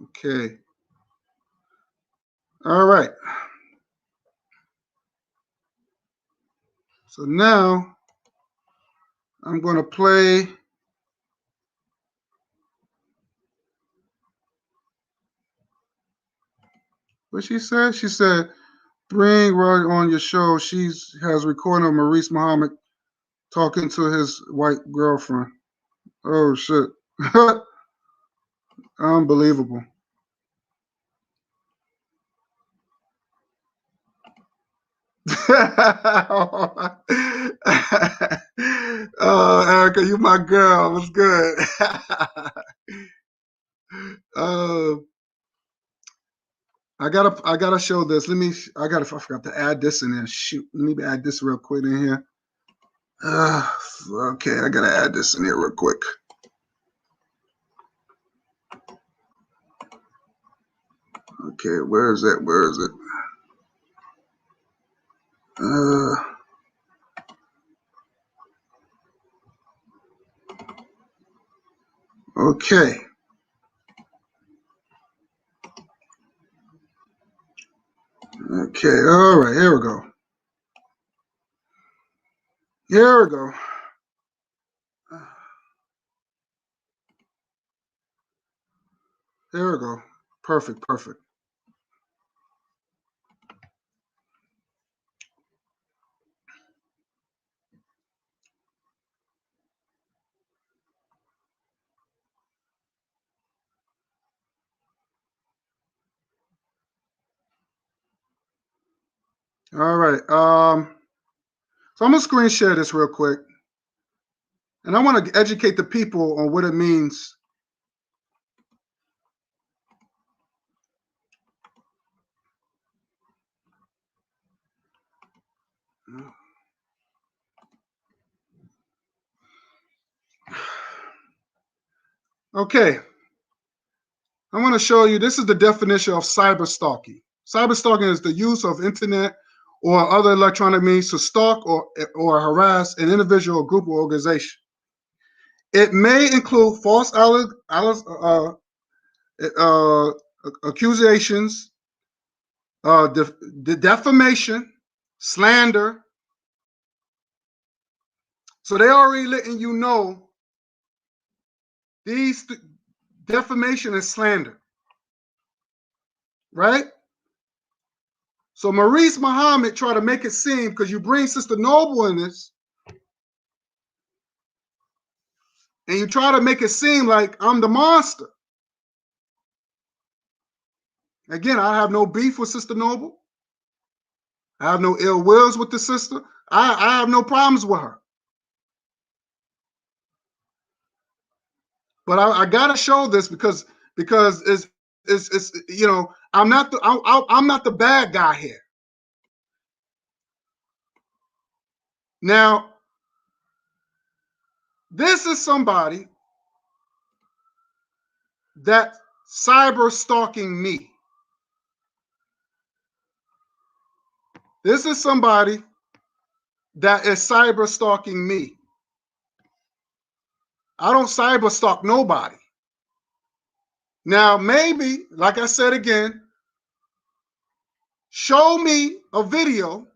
Okay. All right. So now I'm going to play. What she said? She said, bring Rod on your show. She has a recording of Maurice Muhammad talking to his white girlfriend. Oh, shit. Unbelievable. Oh, Erica, you my girl. What's good? I gotta show this. I forgot to add this in there. Shoot, let me add this real quick in here. Okay, I gotta add this in here real quick. Okay, where is it? Where is it? Okay. Okay, all right, here we go. Here we go. Here we go. Perfect, perfect. All right. So I'm gonna screen share this real quick. And I want to educate the people on what it means. Okay. I want to show you, this is the definition of cyber stalking. Cyber stalking is the use of internet or other electronic means to stalk or harass an individual, group, or organization. It may include false accusations, defamation, slander. So they already letting you know these defamation and slander, right? So Maurice Muhammad tried to make it seem, because you bring Sister Noble in this, and you try to make it seem like I'm the monster. Again, I have no beef with Sister Noble. I have no ill wills with the sister. I have no problems with her. But I gotta show this because it's you know, I'm not the bad guy here. Now, this is somebody that cyber stalking me. This is somebody that is cyber stalking me. I don't cyber stalk nobody. Now, maybe, like I said again, show me a video.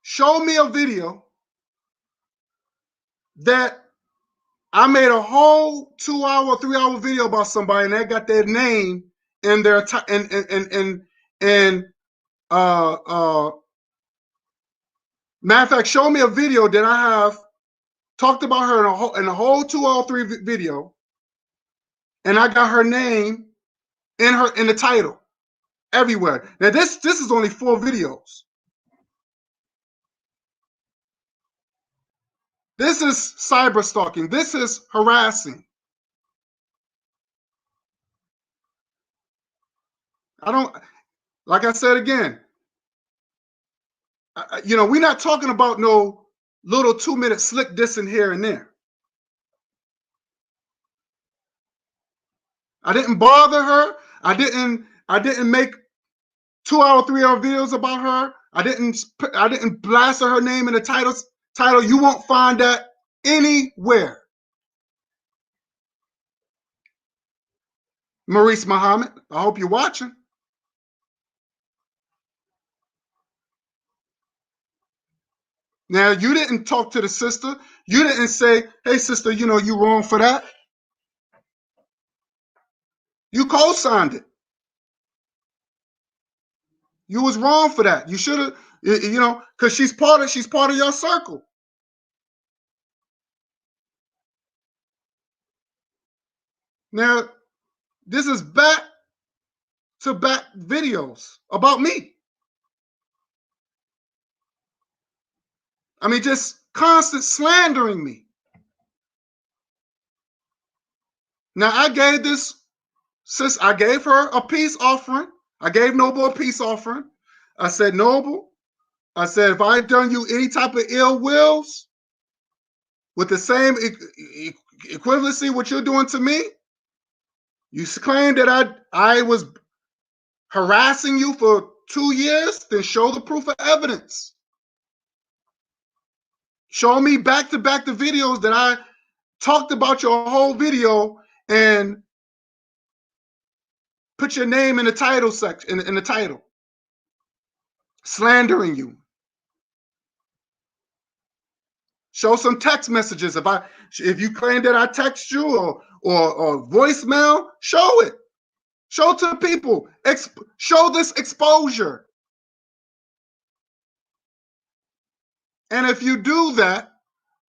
Show me a video that I made a whole 2-hour, 3-hour video about somebody, and they got their name in their matter of fact, show me a video that I have talked about her in a whole 2 or 3 video, and I got her name in the title everywhere. Now this is only 4 videos. This is cyber stalking. This is harassing. I don't, like I said again, you know, we're not talking about no little 2-minute slick dissing here and there. I didn't bother her. I didn't make 2-hour, 3-hour videos about her. I didn't blast her name in the title. You won't find that anywhere. Maurice Muhammad, I hope you're watching. Now, you didn't talk to the sister. You didn't say, hey, sister, you know, you wrong for that. You co-signed it. You was wrong for that. You should have, you know, because she's part of your circle. Now, this is back-to-back videos about me. I mean, just constant slandering me. Now, I gave her a peace offering. I gave Noble a peace offering. I said, Noble, I said, if I've done you any type of ill wills with the same equivalency what you're doing to me, you claim that I was harassing you for 2 years, then show the proof of evidence. Show me back to back the videos that talked about your whole video and put your name in the title section, in the title, slandering you. Show some text messages. If you claim that I text you or voicemail, show it. Show to people. Show this exposure. And if you do that,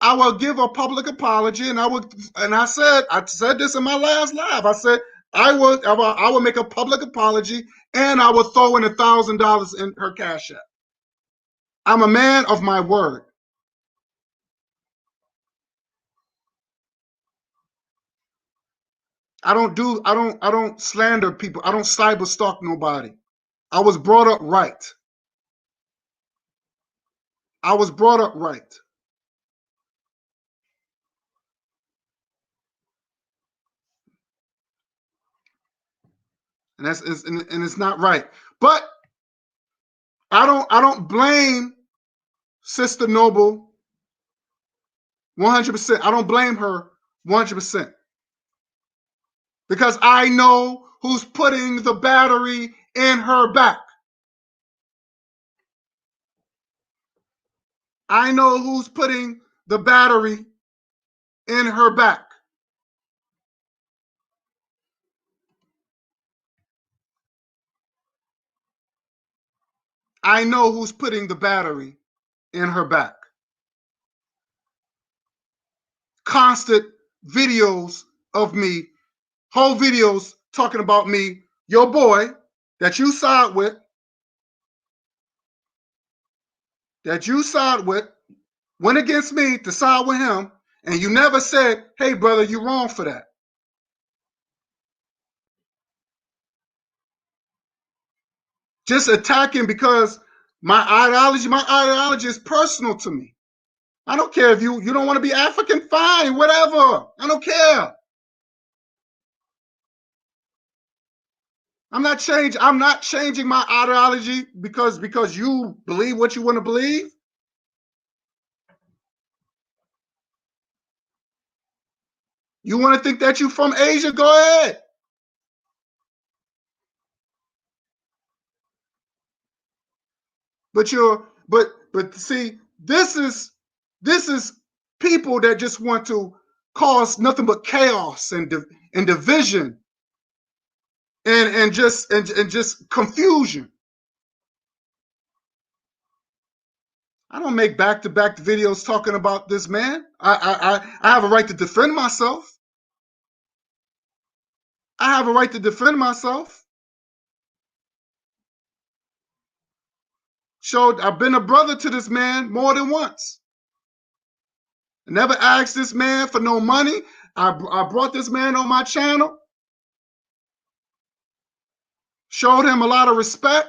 I will give a public apology. And I said this in my last live. I said I will make a public apology, and I will throw in $1,000 in her Cash App. I'm a man of my word. I don't slander people. I don't cyber stalk nobody. I was brought up right. I was brought up right. And it's not right. But I don't blame Sister Noble 100%. I don't blame her 100%. Because I know who's putting the battery in her back. I know who's putting the battery in her back. I know who's putting the battery in her back. Constant videos of me, whole videos talking about me, your boy that you side with, went against me to side with him, and you never said, hey, brother, you're wrong for that. Just attacking because my ideology is personal to me. I don't care if you don't want to be African, fine, whatever. I don't care. I'm not changing my ideology because you believe what you want to believe. You want to think that you from Asia? Go ahead. But see, this is people that just want to cause nothing but chaos and division and just confusion. I don't make back-to-back videos talking about this man. I have a right to defend myself. I have a right to defend myself. I've been a brother to this man more than once. I never asked this man for no money. I brought this man on my channel. Showed him a lot of respect.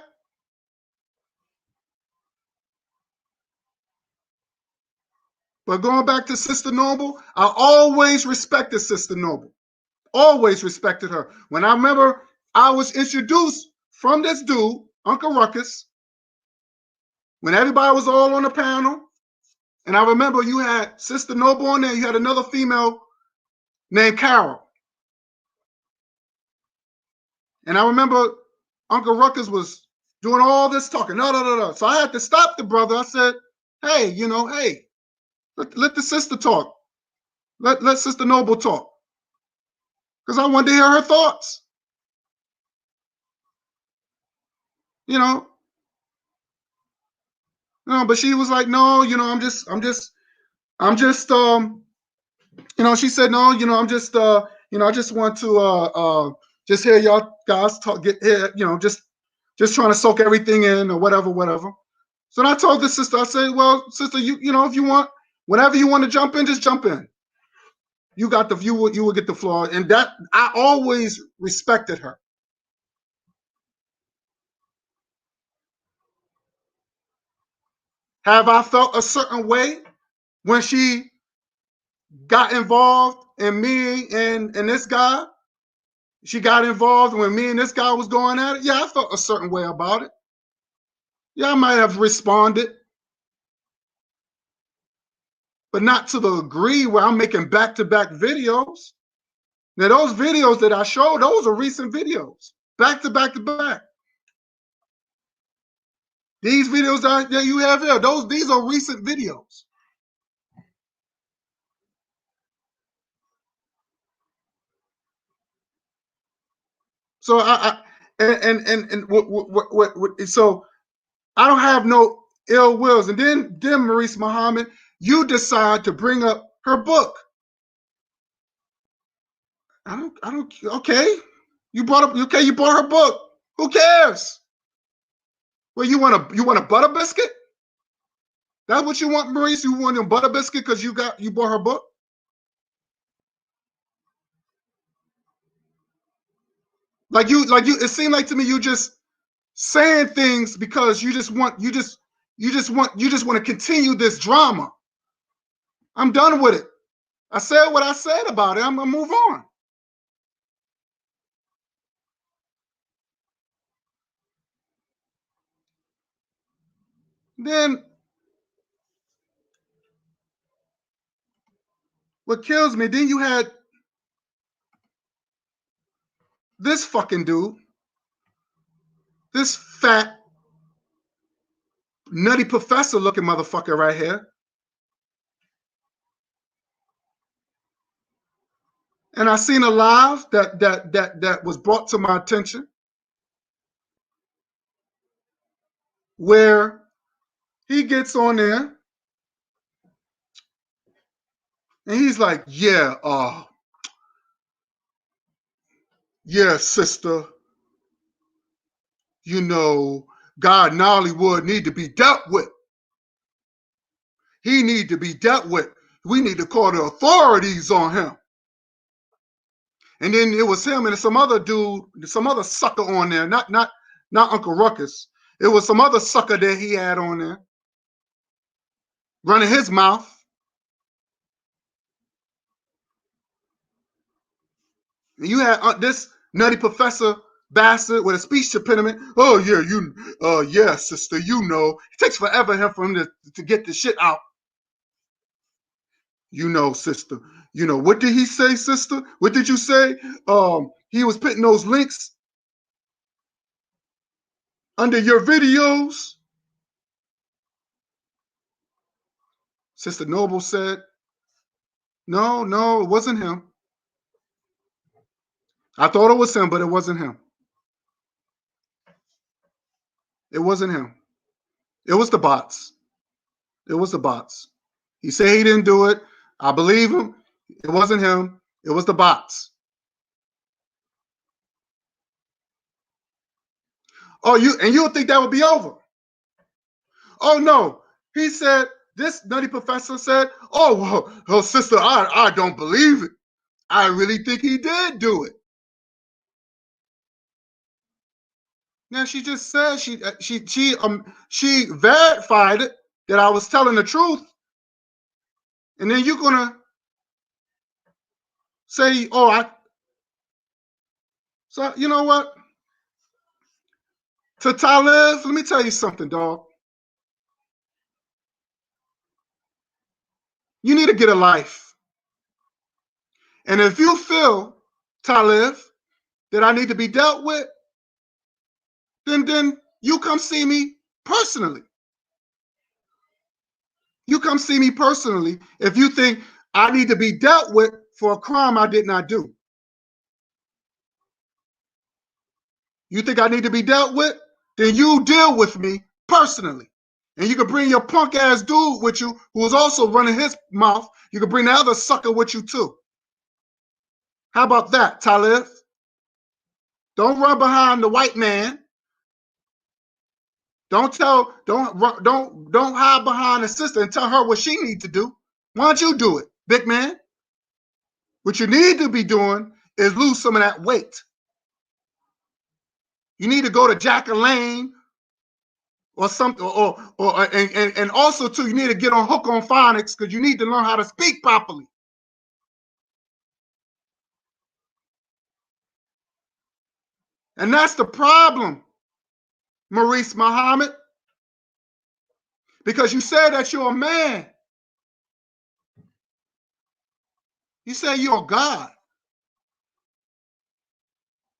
But going back to Sister Noble, I always respected Sister Noble. Always respected her. When I remember I was introduced from this dude, Uncle Ruckus, when everybody was all on the panel, and I remember you had Sister Noble on there, you had another female named Carol. And I remember Uncle Ruckus was doing all this talking. No. So I had to stop the brother. I said, hey, hey, let the sister talk. Let Sister Noble talk. Because I wanted to hear her thoughts. But she was like, no, I'm just, she said, no, I'm just, I just want to, just hear y'all guys talk, get here, just trying to soak everything in or whatever. So then I told the sister, I said, well, sister, if you want, whenever you want to jump in, just jump in. You will get the floor. And that, I always respected her. Have I felt a certain way when she got involved in me and this guy? She got involved when me and this guy was going at it? Yeah, I felt a certain way about it. Yeah, I might have responded. but not to the degree where I'm making back-to-back videos. Now, those videos that I showed, those are recent videos, back-to-back-to-back. These videos that you have here, these are recent videos. So so I don't have no ill wills. And then Maurice Muhammad, you decide to bring up her book. I don't. Okay, you brought her book. Who cares? Well, you want a butter biscuit? That's what you want, Maurice? You want a butter biscuit because you bought her book? Like you. It seemed like to me you just saying things because you just want to continue this drama. I'm done with it. I said what I said about it. I'm gonna move on. Then what kills me, then you had this fucking dude, this fat, nutty professor looking motherfucker right here. And I seen a live that was brought to my attention where he gets on there and he's like, yeah, sister, you know, God Nollywood need to be dealt with. He need to be dealt with. We need to call the authorities on him. And then it was him and some other dude, some other sucker on there, not Uncle Ruckus. It was some other sucker that he had on there, running his mouth. And you had this nutty professor bastard with a speech impediment. Oh yeah, yeah, sister, you know. It takes forever for him to get the shit out. You know, sister. You know, what did he say, sister? What did you say? He was putting those links under your videos. Sister Noble said, no, it wasn't him. I thought it was him, but it wasn't him. It wasn't him. It was the bots. It was the bots. He said he didn't do it. I believe him. It wasn't him. It was the bots. Oh, you would think that would be over. Oh no. He said, this nutty professor said, oh, well, sister, I don't believe it. I really think he did do it. Now she just said she verified it that I was telling the truth. And then you're gonna say, so you know what? To Talib, let me tell you something, dog. You need to get a life. And if you feel, Talib, that I need to be dealt with, then you come see me personally. You come see me personally if you think I need to be dealt with for a crime I did not do. You think I need to be dealt with? Then you deal with me personally. And you can bring your punk ass dude with you who is also running his mouth. You can bring the other sucker with you too. How about that, Talib? Don't run behind the white man. Don't hide behind the sister and tell her what she needs to do. Why don't you do it, big man? What you need to be doing is lose some of that weight. You need to go to Jack Lane or something, and also too, you need to get on Hook on Phonics because you need to learn how to speak properly. And that's the problem, Maurice Muhammad, because you said that you're a man. You say you're a God.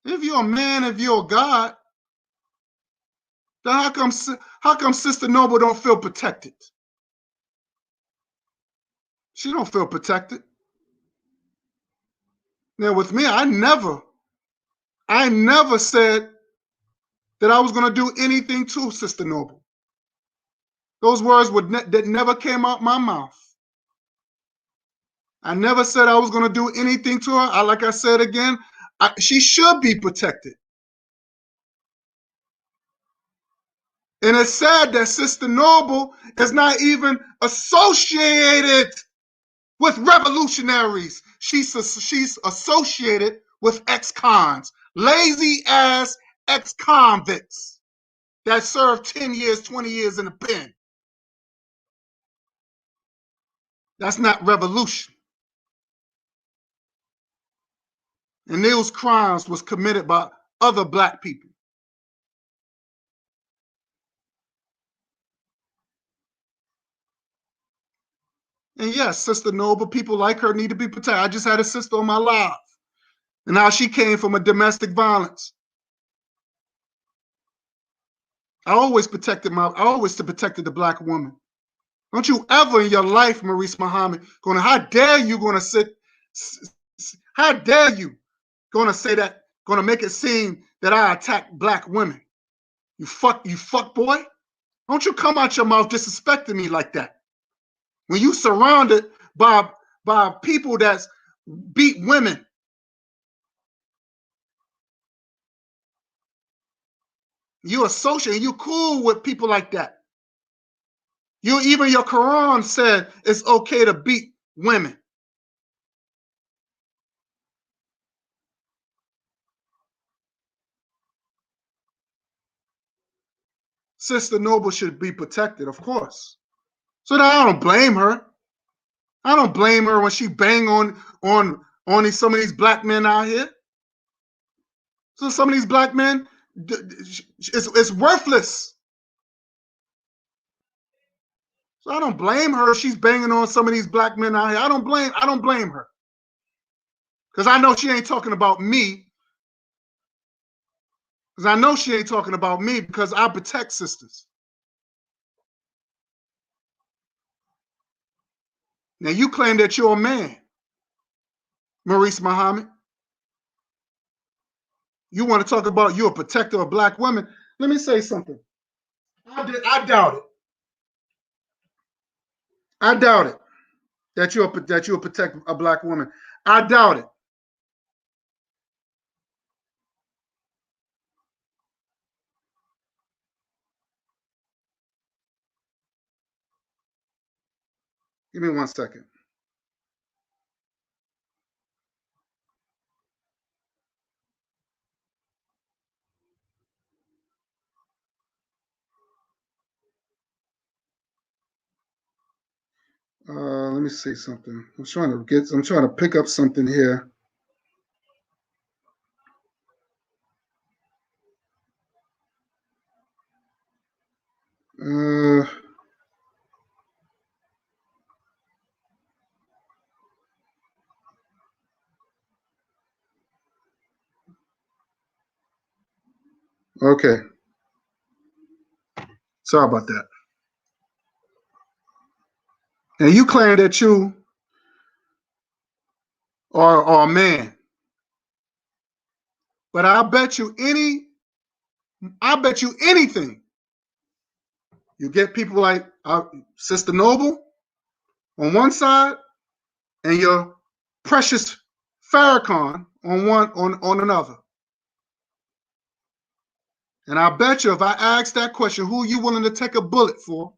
If you're a man, if you're a God, then how come Sister Noble don't feel protected? She don't feel protected. Now with me, I never said that I was going to do anything to Sister Noble. Those words that never came out my mouth. I never said I was going to do anything to her. Like I said again, she should be protected. And it's sad that Sister Noble is not even associated with revolutionaries. She's associated with ex-cons, lazy ass ex-convicts that served 10 years, 20 years in the pen. That's not revolution. And those crimes was committed by other black people. And yes, Sister Noble, people like her need to be protected. I just had a sister on my live. And now she came from a domestic violence. I always protected the black woman. Don't you ever in your life, Maurice Muhammad, how dare you how dare you say that, make it seem that I attack black women. You fuck boy. Don't you come out your mouth disrespecting me like that. When you surrounded by people that beat women. You associate, you cool with people like that. Even your Quran said it's okay to beat women. Sister Noble should be protected, of course. So now I don't blame her. I don't blame her when she bang on some of these black men out here. So some of these black men, it's worthless. So I don't blame her. She's banging on some of these black men out here. I don't blame her. Because I know she ain't talking about me. Because I know she ain't talking about me because I protect sisters. Now you claim that you're a man, Maurice Muhammad. You want to talk about you're a protector of black women. Let me say something. I doubt it. I doubt it that you'll protect a black woman. I doubt it. Give me 1 second. Let me see something. I'm trying to pick up something here. Okay. Sorry about that. And you claim that you are a man. But I bet you anything. You get people like Sister Noble on one side and your precious Farrakhan on another. And I bet you if I ask that question, who are you willing to take a bullet for?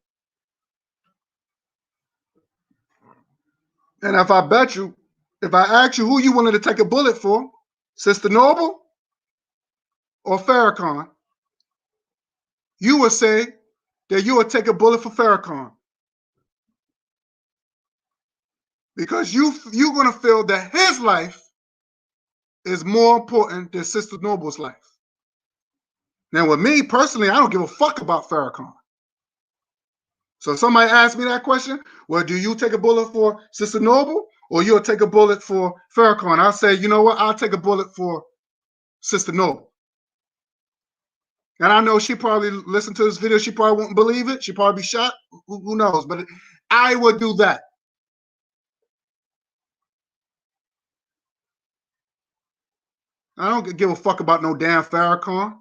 And if I ask you who you willing to take a bullet for, Sister Noble or Farrakhan, you would say that you would take a bullet for Farrakhan. Because you're going to feel that his life is more important than Sister Noble's life. Now, with me personally, I don't give a fuck about Farrakhan. So if somebody asks me that question, well, do you take a bullet for Sister Noble Or you'll take a bullet for Farrakhan. I'll say, you know what? I'll take a bullet for Sister Noble. And I know she probably listened to this video. She probably won't believe it. She probably be shot. Who knows? But I would do that. I don't give a fuck about no damn Farrakhan.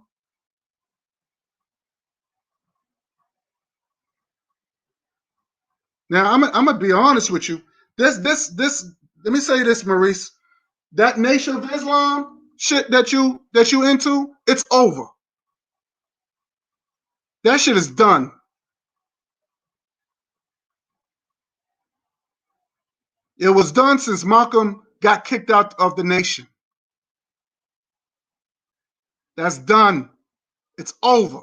Now I'm gonna be honest with you. This. Let me say this, Maurice. That Nation of Islam shit that you into, it's over. That shit is done. It was done since Malcolm got kicked out of the nation. That's done. It's over.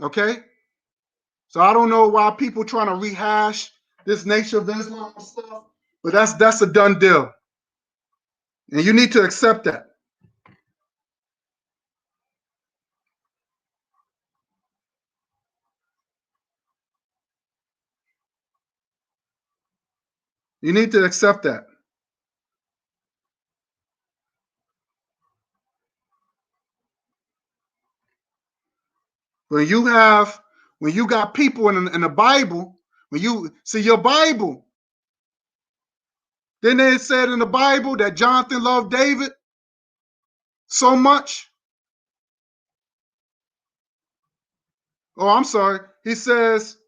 Okay? So I don't know why people trying to rehash this Nation of Islam stuff, but that's a done deal. And you need to accept that. You need to accept that. When you got people in the Bible, when you see your Bible, then they said in the Bible that Jonathan loved David so much. Oh, I'm sorry. He says,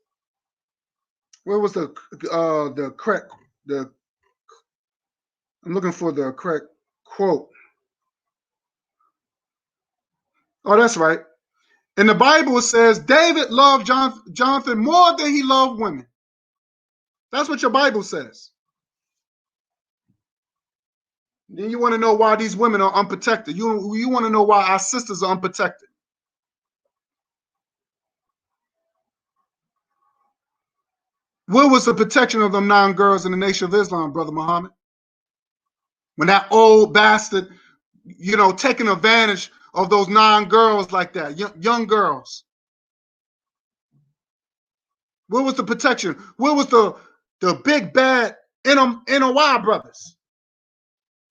where was the correct I'm looking for the correct quote. Oh, that's right. In the Bible, it says David loved Jonathan more than he loved women. That's what your Bible says. Then you want to know why these women are unprotected. You want to know why our sisters are unprotected. Where was the protection of them 9 girls in the Nation of Islam, Brother Muhammad? When that old bastard, taking advantage of those 9 girls like that, young girls. Where was the protection? Where was the big bad NOI brothers?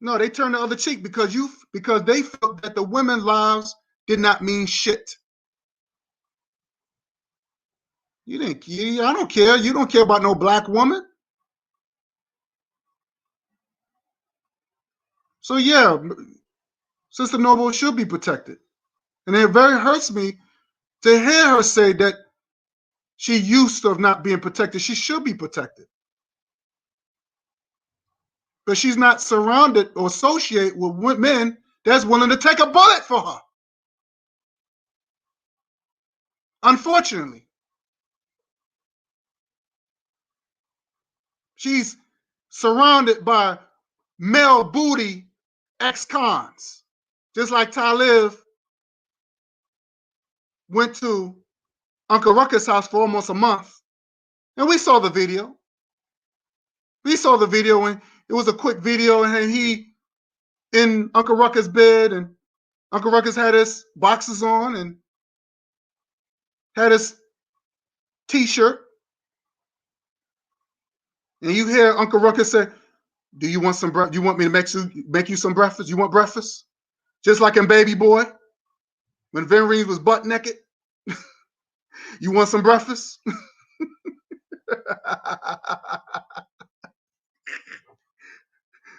No, they turned the other cheek because they felt that the women's lives did not mean shit. I don't care. You don't care about no black woman. So yeah, Sister Noble should be protected. And it very hurts me to hear her say that she used to not being protected. She should be protected. But she's not surrounded or associated with men that's willing to take a bullet for her. Unfortunately. She's surrounded by male booty ex-cons. Just like Talib went to Uncle Ruckus' house for almost a month. And we saw the video. And it was a quick video, and he in Uncle Ruckus' bed, and Uncle Ruckus had his boxers on and had his t-shirt. And you hear Uncle Ruckus say, do you want some breakfast? You want me to make you some breakfast? You want breakfast? Just like in Baby Boy, when Vin Reeves was butt naked. You want some breakfast?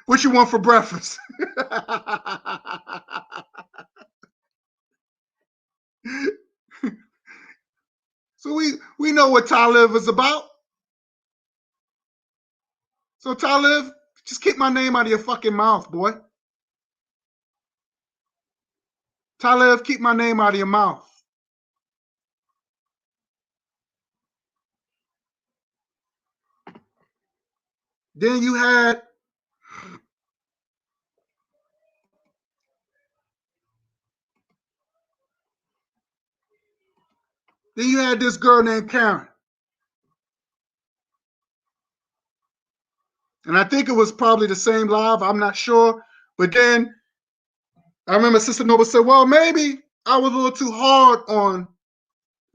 What you want for breakfast? So we know what Talib is about. So Talib, just keep my name out of your fucking mouth, boy. Talib, keep my name out of your mouth. Then you had this girl named Karen. And I think it was probably the same live. I'm not sure. But then I remember Sister Noble said, well, maybe I was a little too hard on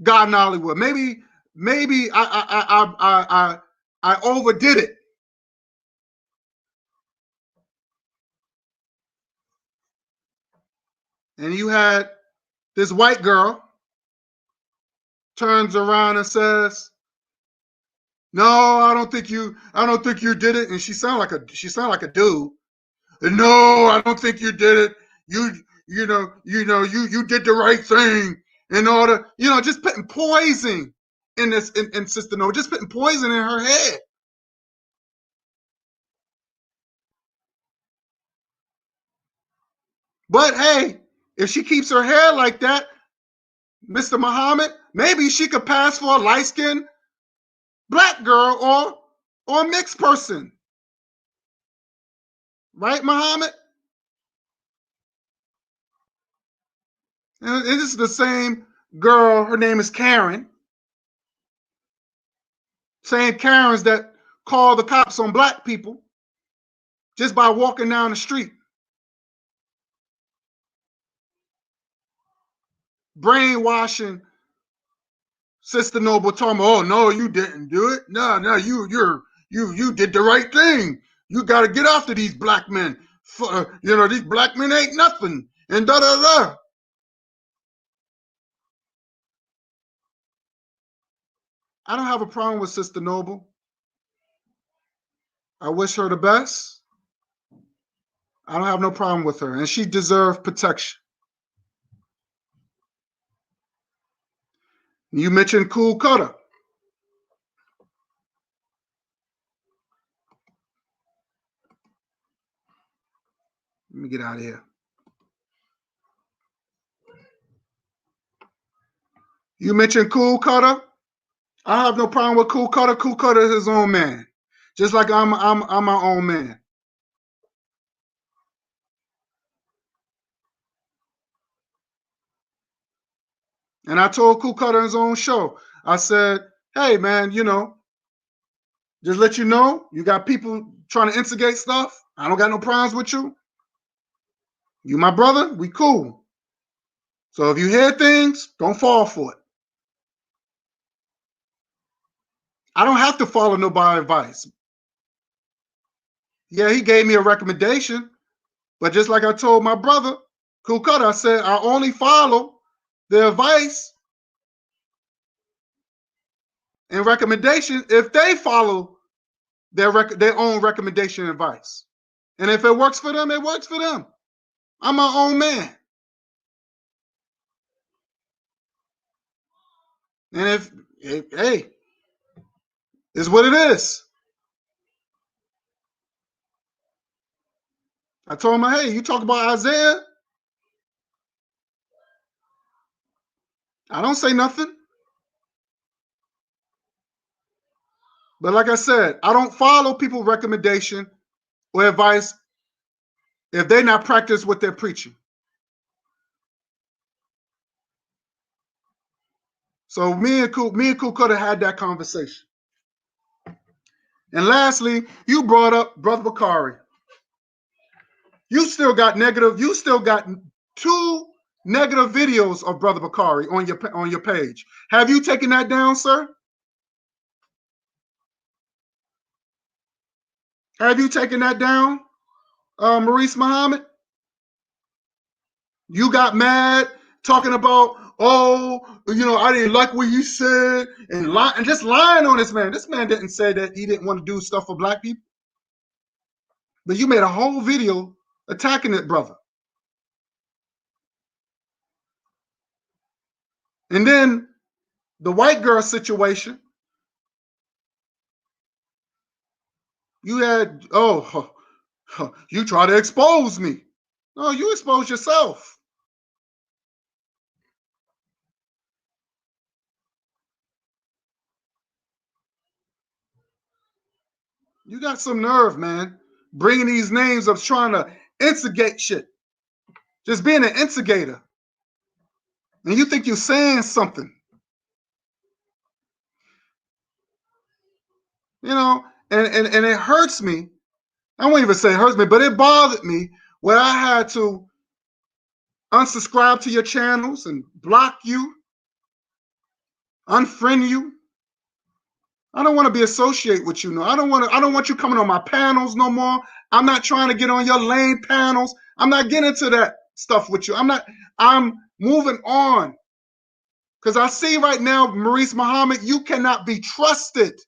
God in Hollywood. Maybe maybe I overdid it. And you had this white girl turns around and says, "No, I don't think you did it." And she sounded like a dude. And, "No, I don't think you did it. You did the right thing in order, just putting poison in Sister No, just putting poison in her head. But hey, if she keeps her hair like that, Mr. Muhammad, maybe she could pass for a light-skinned black girl or a mixed person. Right, Muhammad? And this is the same girl, her name is Karen. Same Karens that call the cops on black people just by walking down the street. Brainwashing Sister Noble, talking about, "Oh no, you didn't do it. No, you did the right thing. You got to get after these black men. These black men ain't nothing." And da da da. I don't have a problem with Sister Noble. I wish her the best. I don't have no problem with her, and she deserves protection. You mentioned Cool Cutter. Let me get out of here. You mentioned Cool Cutter. I have no problem with Cool Cutter. Cool Cutter is his own man, just like I'm my own man. And I told Cool Cutter in his own show, I said, "Hey man, just let you know, you got people trying to instigate stuff. I don't got no problems with you. You my brother, we cool. So if you hear things, don't fall for it. I don't have to follow nobody's advice." Yeah, he gave me a recommendation, but just like I told my brother, Cool Cutter, I said, I only follow the advice and recommendation if they follow their own recommendation and advice. And if it works for them, it works for them. I'm my own man. And hey, it's what it is. I told him, "Hey, you talk about Isaiah, I don't say nothing." But like I said, I don't follow people's recommendation or advice if they're not practiced what they're preaching. So me and Cool could have had that conversation. And lastly, you brought up Brother Bakari. You still got two negative videos of Brother Bakari on your page. Have you taken that down, sir? Have you taken that down, Maurice Muhammad? You got mad talking about, "Oh, I didn't like what you said," and just lying on this man. This man didn't say that he didn't want to do stuff for black people. But you made a whole video attacking it, brother. And then the white girl situation, you had, you try to expose me. No, you expose yourself. You got some nerve, man, bringing these names of trying to instigate shit. Just being an instigator. And you think you're saying something. And it hurts me. I won't even say it hurts me, but it bothered me where I had to unsubscribe to your channels and block you, unfriend you. I don't want to be associated with you. No, I don't want you coming on my panels no more. I'm not trying to get on your lame panels. I'm not getting into that stuff with you. I'm moving on. Because I see right now, Maurice Muhammad, you cannot be trusted.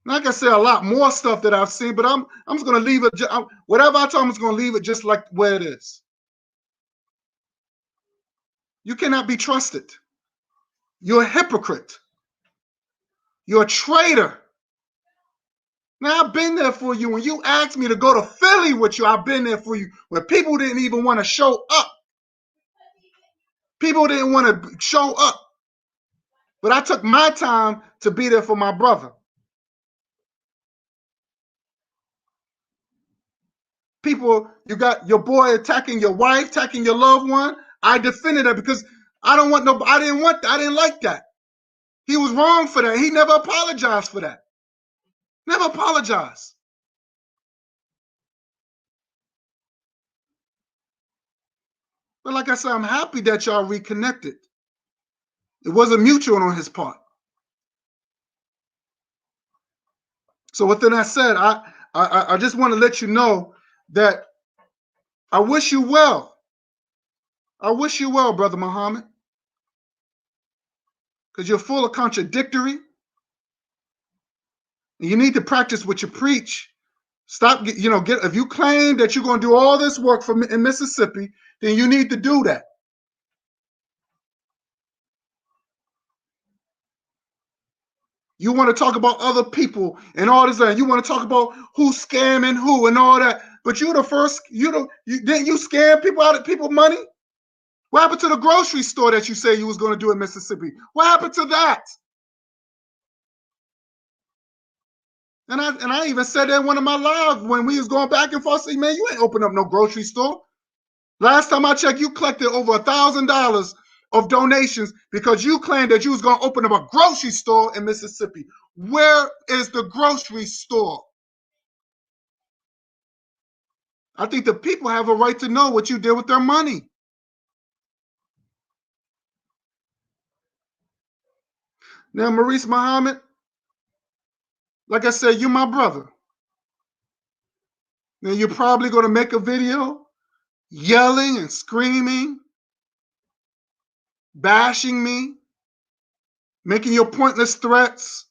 Like I said, a lot more stuff that I've seen, but I'm just going to leave it. Whatever I tell I'm just going to leave it just like where it is. You cannot be trusted. You're a hypocrite. You're a traitor. Now, I've been there for you. When you asked me to go to Philly with you, I've been there for you. Where people didn't even want to show up. People didn't want to show up. But I took my time to be there for my brother. People, you got your boy attacking your wife, attacking your loved one. I defended her because I didn't want that. I didn't like that. He was wrong for that. He never apologized for that. Never apologized. But like I said, I'm happy that y'all reconnected. It wasn't mutual on his part. So with that said, I just want to let you know that I wish you well. I wish you well, Brother Muhammad. Because you're full of contradictory. And you need to practice what you preach. Stop, if you claim that you're going to do all this work in Mississippi, then you need to do that. You want to talk about other people and all this, and you want to talk about who's scamming who and all that. But you the first, didn't you scam people out of people's money? What happened to the grocery store that you say you was going to do in Mississippi? What happened to that? And I even said that in one of my lives when we was going back and forth. I said, man, you ain't open up no grocery store. Last time I checked, you collected over $1,000 of donations because you claimed that you was going to open up a grocery store in Mississippi. Where is the grocery store? I think the people have a right to know what you did with their money. Now, Maurice Muhammad, like I said, you're my brother. Now, you're probably going to make a video yelling and screaming, bashing me, making your pointless threats.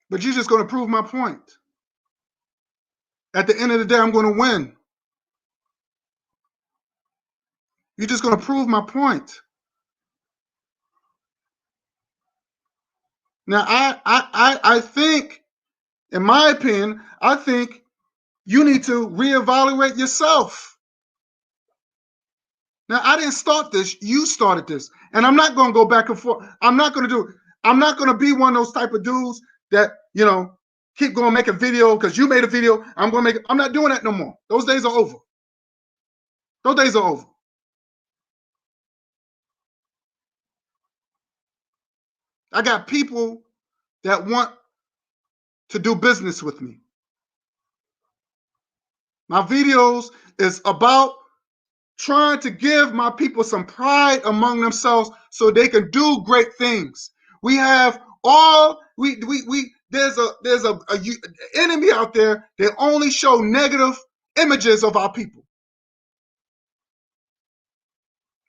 But you're just going to prove my point. At the end of the day, I'm going to win. You're just going to prove my point. Now, I think, in my opinion, I think you need to reevaluate yourself. Now, I didn't start this. You started this. And I'm not going to go back and forth. I'm not going to be one of those type of dudes that, keep going make a video because you made a video. I'm not doing that no more. Those days are over. Those days are over. I got people that want to do business with me. My videos is about trying to give my people some pride among themselves so they can do great things. We have there's a enemy out there that only show negative images of our people.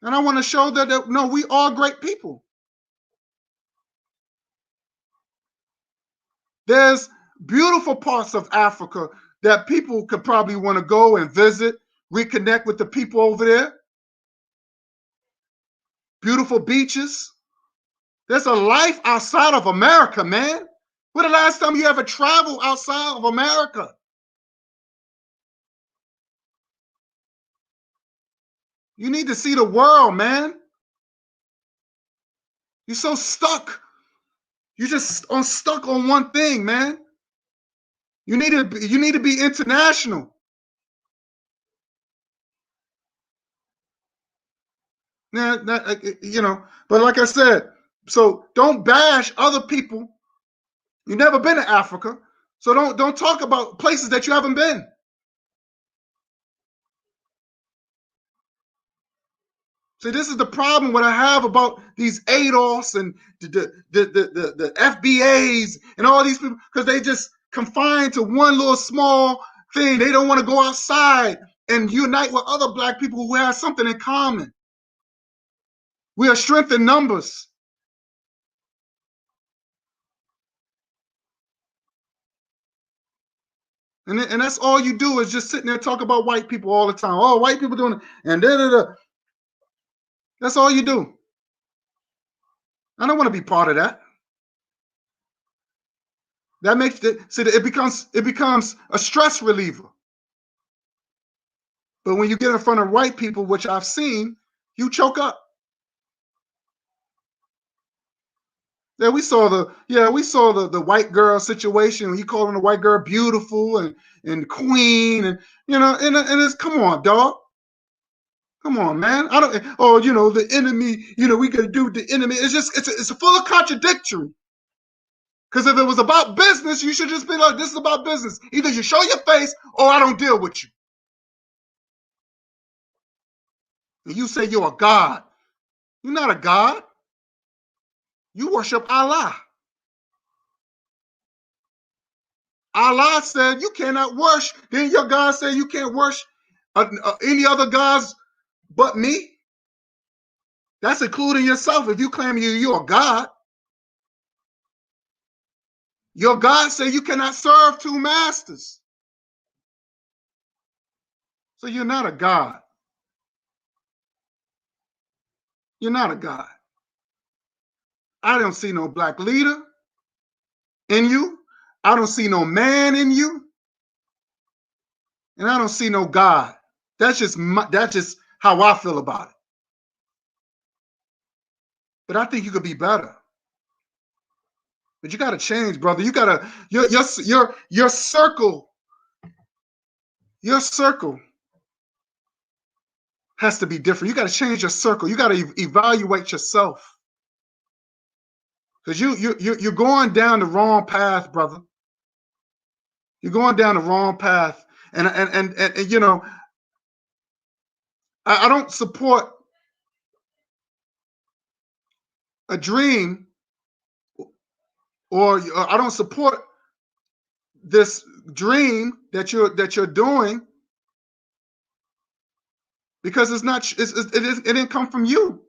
And I want to show that no, we are great people. There's beautiful parts of Africa that people could probably want to go and visit, reconnect with the people over there. Beautiful beaches. There's a life outside of America, man. When the last time you ever traveled outside of America? You need to see the world, man. You're so stuck. You're just stuck on one thing, man. You need to be international. Now, but like I said, so don't bash other people. You've never been to Africa, so don't talk about places that you haven't been. See, this is the problem what I have about these ADOS and the FBAs and all these people, because they just confined to one little small thing. They don't want to go outside and unite with other black people who have something in common. We are strength in numbers. And that's all you do is just sitting there and talk about white people all the time. Oh, white people doing it, and da-da-da. That's all you do. I don't want to be part of that. That makes it so that it becomes a stress reliever. But when you get in front of white people, which I've seen, you choke up. Yeah, we saw the white girl situation. He calling the white girl beautiful and queen, and and it's, come on, dog. Come on, man. I don't. Oh, the enemy. We gotta do the enemy. It's just it's full of contradictory. Because if it was about business, you should just be like, this is about business. Either you show your face or I don't deal with you. And you say you're a god. You're not a god. You worship Allah. Allah said you cannot worship. Then your God said you can't worship any other gods but me. That's including yourself. If you claim you're a god, your God said you cannot serve two masters. So you're not a god. You're not a god. I don't see no black leader in you. I don't see no man in you. And I don't see no God. That's just how I feel about it. But I think you could be better. But you got to change, brother. You got to your circle. Your circle has to be different. You got to change your circle. You got to evaluate yourself. Because you're going down the wrong path, brother. You're going down the wrong path. And I don't support a dream, or I don't support this dream that you're doing, because it didn't come from you.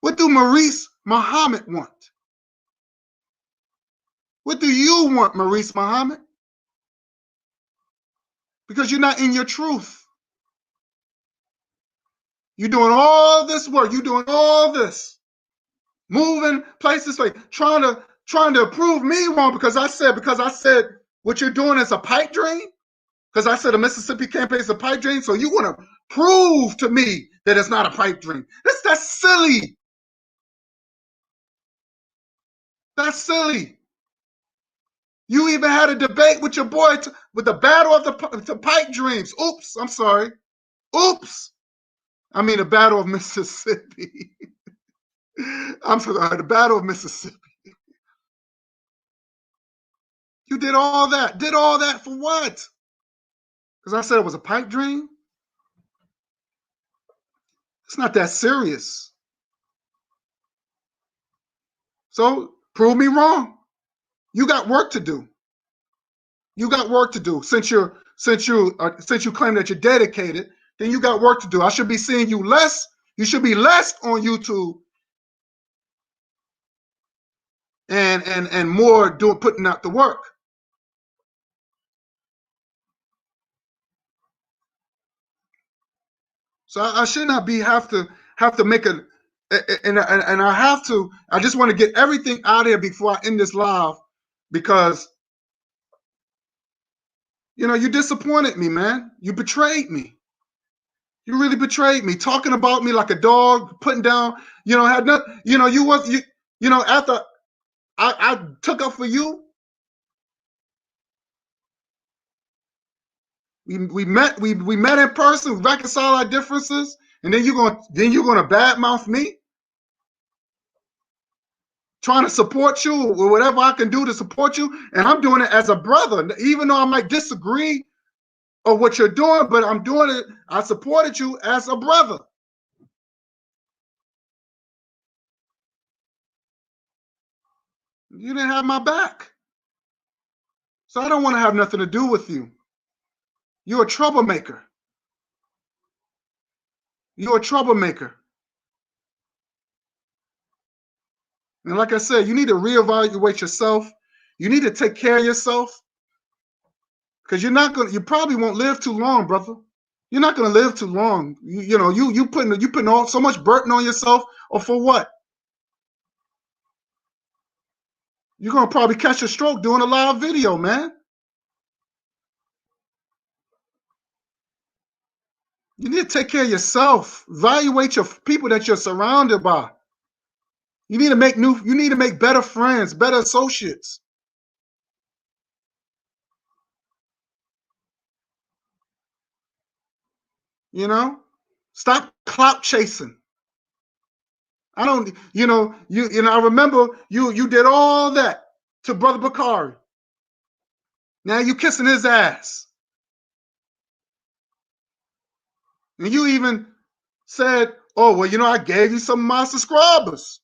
What do Maurice Muhammad want? What do you want, Maurice Muhammad? Because you're not in your truth. You're doing all this work. You're doing all this, moving places, like trying to prove me wrong because I said what you're doing is a pipe dream. Because I said a Mississippi campaign is a pipe dream. So you want to prove to me that it's not a pipe dream. That's silly. That's silly. You even had a debate with your boy with the battle of the pipe dreams. Oops, I'm sorry. Oops. I mean the battle of Mississippi. I'm sorry, the battle of Mississippi. You did all that. Did all that for what? Because I said it was a pipe dream? It's not that serious. So prove me wrong. You got work to do. You got work to do. Since you claim that you're dedicated, then you got work to do. I should be seeing you less. You should be less on YouTube and more putting out the work. So I should not have to make and I just want to get everything out of here before I end this live, because you disappointed me, man. You betrayed me. You really betrayed me, talking about me like a dog, putting down, had nothing, after I took up for you. We met in person, reconcile our differences, and then you're gonna badmouth me, trying to support you or whatever I can do to support you, and I'm doing it as a brother, even though I might disagree of what you're doing, but I'm doing it. I supported you as a brother. You didn't have my back. So I don't want to have nothing to do with you. You're a troublemaker. You're a troublemaker. And like I said, you need to reevaluate yourself. You need to take care of yourself. Because you probably won't live too long, brother. You're not gonna live too long. You putting all so much burden on yourself, or for what? You're gonna probably catch a stroke doing a live video, man. You need to take care of yourself. Evaluate your people that you're surrounded by. You need to make better friends, better associates. You know? Stop clout chasing. I don't, I remember you did all that to Brother Bakari. Now you kissing his ass. And you even said, oh, well, I gave you some of my subscribers.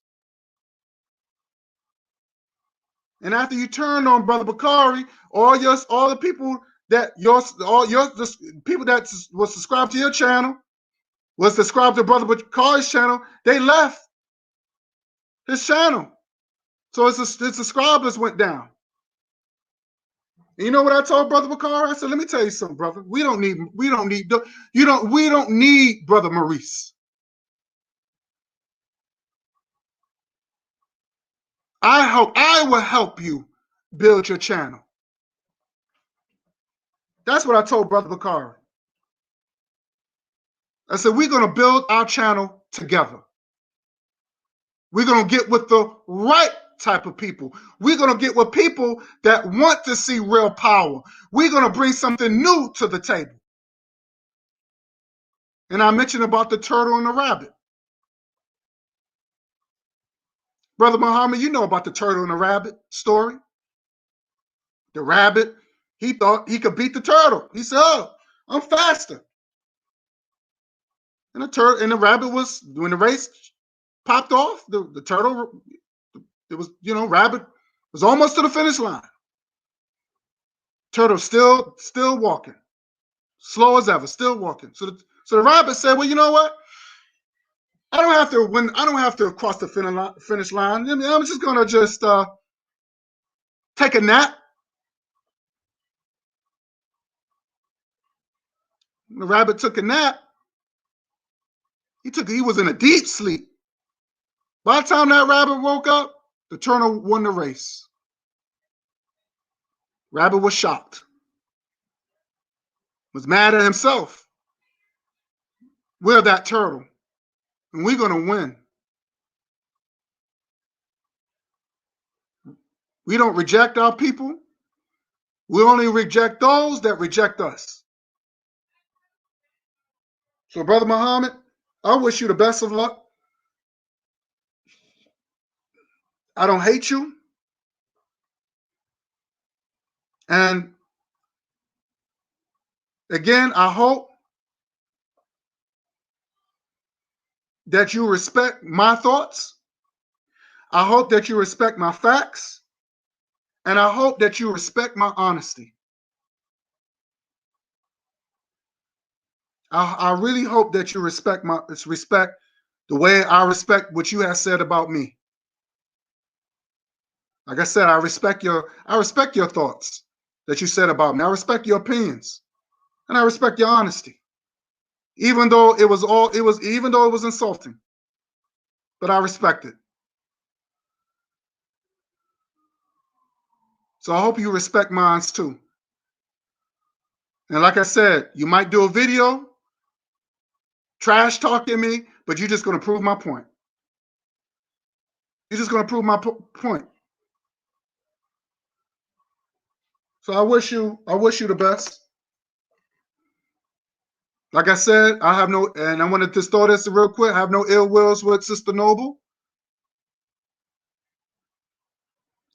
And after you turned on Brother Bakari, all the people that the people that was subscribed to your channel, was subscribed to Brother Bakari's channel, they left his channel. So his subscribers went down. And you know what I told Brother Bakari? I said, let me tell you something, brother. We don't need Brother Maurice. I will help you build your channel. That's what I told Brother Bakari. I said, we're going to build our channel together. We're going to get with the right type of people. We're going to get with people that want to see real power. We're going to bring something new to the table. And I mentioned about the turtle and the rabbit. Brother Muhammad, you know about the turtle and the rabbit story. The rabbit, he thought he could beat the turtle. He said, oh, I'm faster. And the rabbit was, when the race popped off, the turtle, it was, rabbit was almost to the finish line. Turtle still walking, slow as ever, still walking. So the rabbit said, well, you know what? I don't have to win. I don't have to cross the finish line. I'm just gonna take a nap. The rabbit took a nap. He was in a deep sleep. By the time that rabbit woke up, the turtle won the race. Rabbit was shocked. Was mad at himself. We're that turtle, and we're gonna win. We don't reject our people. We only reject those that reject us. So, Brother Muhammad, I wish you the best of luck. I don't hate you. And again, I hope that you respect my thoughts. I hope that you respect my facts. And I hope that you respect my honesty. I really hope that you respect the way I respect what you have said about me. Like I said, I respect your thoughts that you said about me. I respect your opinions, and I respect your honesty. Even though it was insulting, but I respect it. So I hope you respect mine too. And like I said, you might do a video trash talking me, but you're just going to prove my point. You're just going to prove my point. So I wish you the best. Like I said, and I wanted to start this real quick. I have no ill wills with Sister Noble.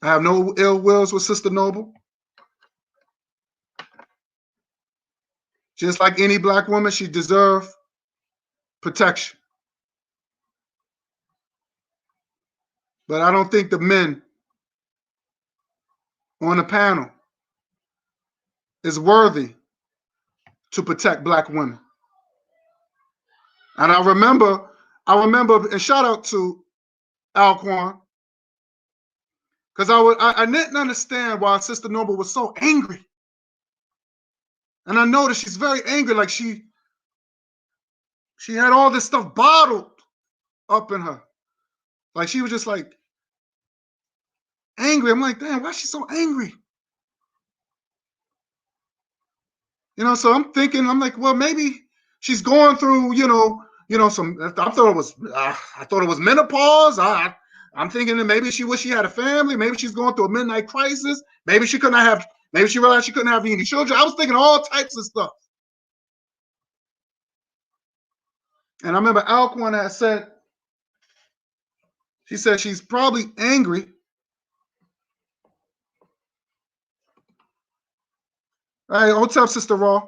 I have no ill wills with Sister Noble. Just like any black woman, she deserves protection. But I don't think the men on the panel is worthy to protect black women. And I remember, and shout out to Alquan, because I didn't understand why Sister Noble was so angry. And I noticed she's very angry, like she had all this stuff bottled up in her. Like she was just like angry. I'm like, damn, why is she so angry? You know, so I'm thinking, I'm like, well, maybe she's going through, some. I thought it was menopause. I'm thinking that maybe she wished she had a family. Maybe she's going through a midnight crisis. Maybe she realized she couldn't have any children. I was thinking all types of stuff. And I remember Alquan had said, she said she's probably angry. Hey, what's up, Sister Raw?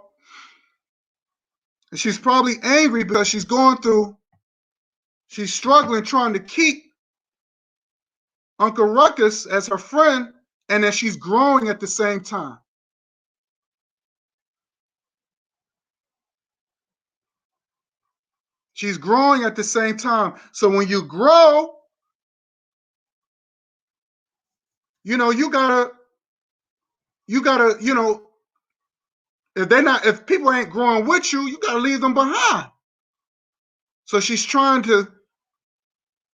And she's probably angry because she's struggling trying to keep Uncle Ruckus as her friend, and that she's growing at the same time. She's growing at the same time. So when you grow, you gotta, if people ain't growing with you, you gotta leave them behind. So she's trying to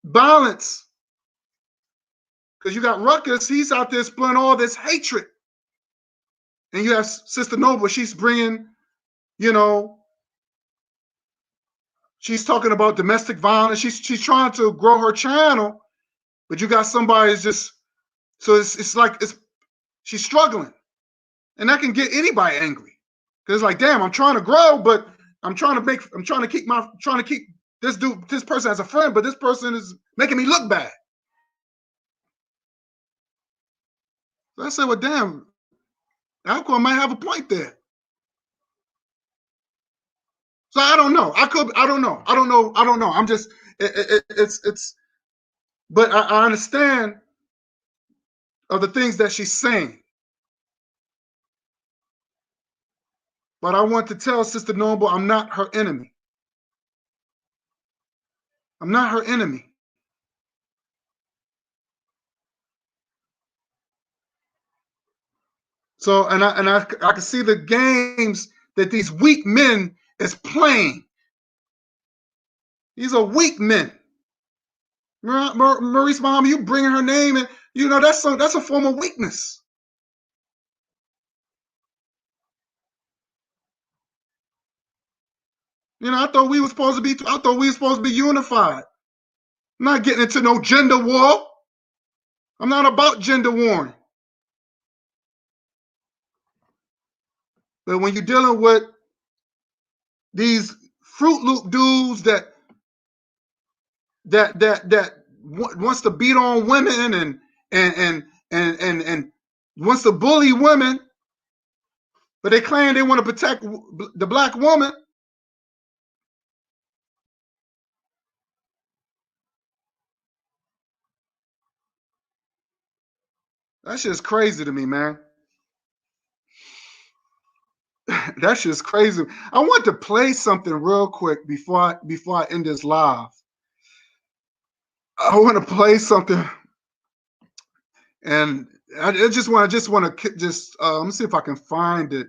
balance, because you got Ruckus, he's out there spilling all this hatred. And you have Sister Noble, she's bringing, she's talking about domestic violence. She's trying to grow her channel, but you got somebody who's just, so it's like she's struggling, and that can get anybody angry, because it's like, damn, I'm trying to grow, but I'm trying to keep this person as a friend, but this person is making me look bad. So I said, well, damn, Alcor might have a point there. So I don't know. I don't know. I'm just, but I understand of the things that she's saying. But I want to tell Sister Noble, I'm not her enemy. I'm not her enemy. So, and I can see the games that these weak men is playing. These are weak men. Maurice Muhammad, you bring her name, and that's a form of weakness. I thought we were supposed to be unified. I'm not getting into no gender war. I'm not about gender warring. But when you're dealing with these Fruit Loop dudes that wants to beat on women and wants to bully women, but they claim they want to protect the black woman. That's just crazy to me, man. That's just crazy. I want to play something real quick before I end this live. I want to play something, and I just want to let me see if I can find it.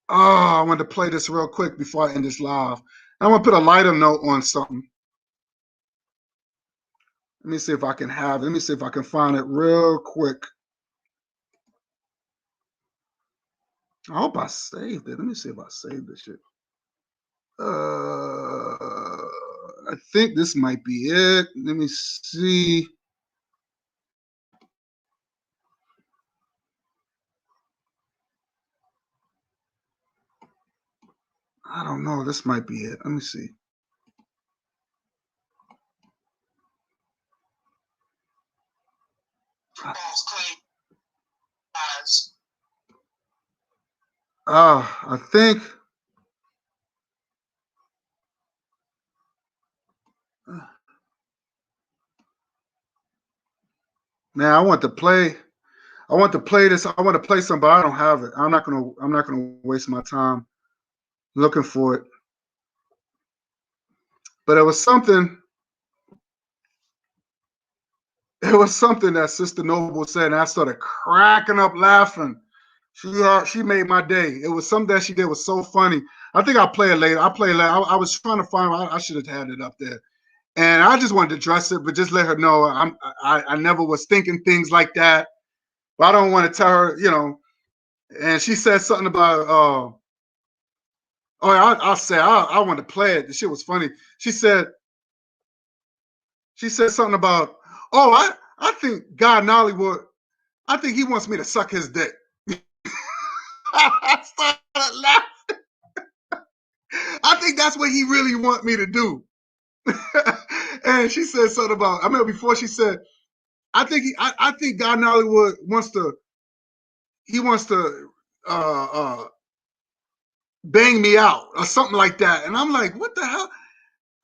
Oh, I want to play this real quick before I end this live. I want to put a lighter note on something. Let me see if I can find it real quick. I hope I saved it. Let me see if I saved this shit. I think this might be it. Let me see. I don't know. This might be it. Let me see. I think. Man, I want to play I want to play this. I want to play some, but I don't have it. I'm not gonna waste my time looking for it. But it was something. It was something that Sister Noble said, and I started cracking up laughing. She made my day. It was something that she did was so funny. I think I'll play it later. I'll play it later. I was trying to find. I should have had it up there, and I just wanted to address it, but just let her know I never was thinking things like that. But I don't want to tell her, you know. And she said something about oh, I'll say I want to play it. The shit was funny. She said something about, oh, I think God in Hollywood, I think he wants me to suck his dick. I started laughing. I think that's what he really want me to do. And she said something about, I remember before she said, I think God in Hollywood wants to bang me out or something like that. And I'm like, what the hell?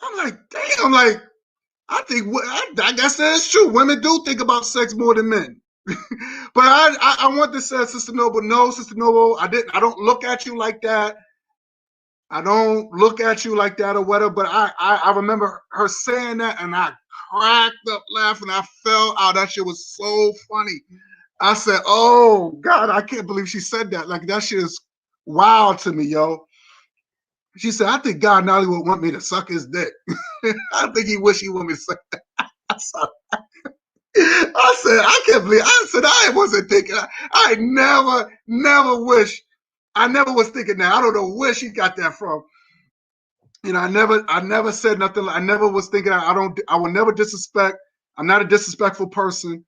I'm like, damn, like, I guess that's true. Women do think about sex more than men. But I want to say, Sister Noble, no, Sister Noble, I don't look at you like that. I don't look at you like that or whatever. But I remember her saying that, and I cracked up laughing. I fell out. That shit was so funny. I said, oh God, I can't believe she said that. Like, that shit is wild to me, yo. She said, I think God now would want me to suck his dick. I think he wish he would me to suck that. I said, I can't believe. I said, I wasn't thinking. I never was thinking that. I don't know where she got that from. You know, I never said nothing. I never was thinking. I will never disrespect. I'm not a disrespectful person,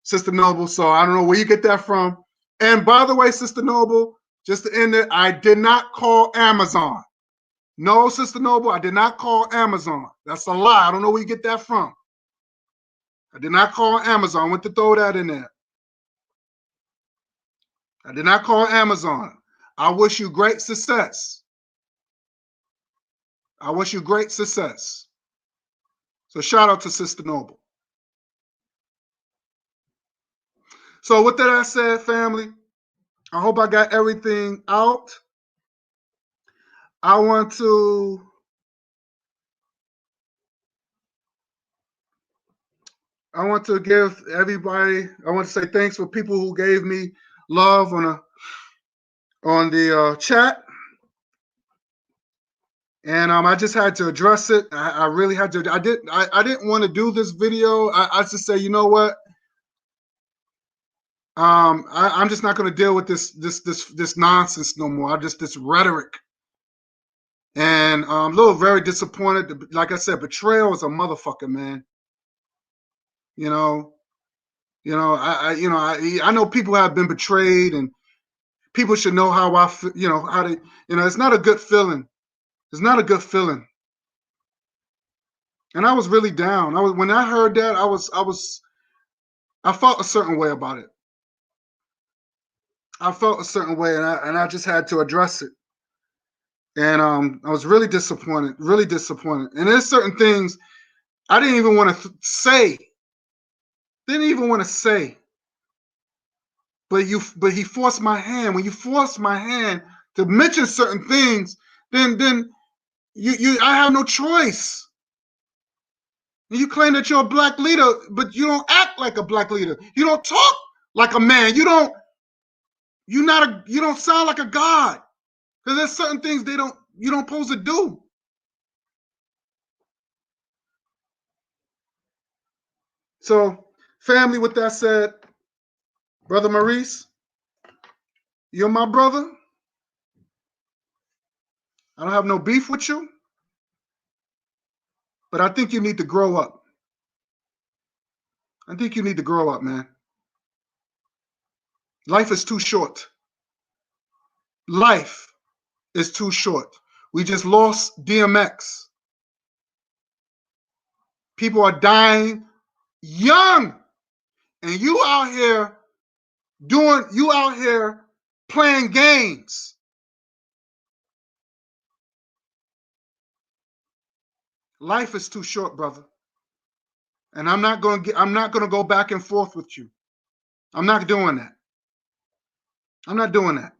Sister Noble. So I don't know where you get that from. And by the way, Sister Noble, just to end it, I did not call Amazon. No, Sister Noble, I did not call Amazon. That's a lie. I don't know where you get that from. I did not call Amazon. I went to throw that in there. I did not call Amazon. I wish you great success. I wish you great success. So shout out to Sister Noble. So with that I said, family, I hope I got everything out. I want to give everybody, I want to say thanks for people who gave me love on the chat. And I just had to address it. I really had to. I didn't want to do this video. I just say, you know what? I'm just not going to deal with this nonsense no more. This rhetoric. And I'm a little very disappointed. Like I said, betrayal is a motherfucker, man. You know, I know people have been betrayed, and people should know how I feel. You know how they. It's not a good feeling. It's not a good feeling. And I was really down. When I heard that, I felt a certain way about it. I felt a certain way, and I just had to address it. And I was really disappointed. And there's certain things I didn't even want to say. Didn't even want to say. But he forced my hand. When you force my hand to mention certain things, then I have no choice. You claim that you're a black leader, but you don't act like a black leader. You don't talk like a man. You don't sound like a god. Because there's certain things you don't supposed to do. So, family, with that said, Brother Maurice, you're my brother. I don't have no beef with you. But I think you need to grow up. I think you need to grow up, man. Life is too short. Life is too short. We just lost DMX. People are dying young. And you out here playing games. Life is too short, brother. And I'm not going to go back and forth with you. I'm not doing that. I'm not doing that.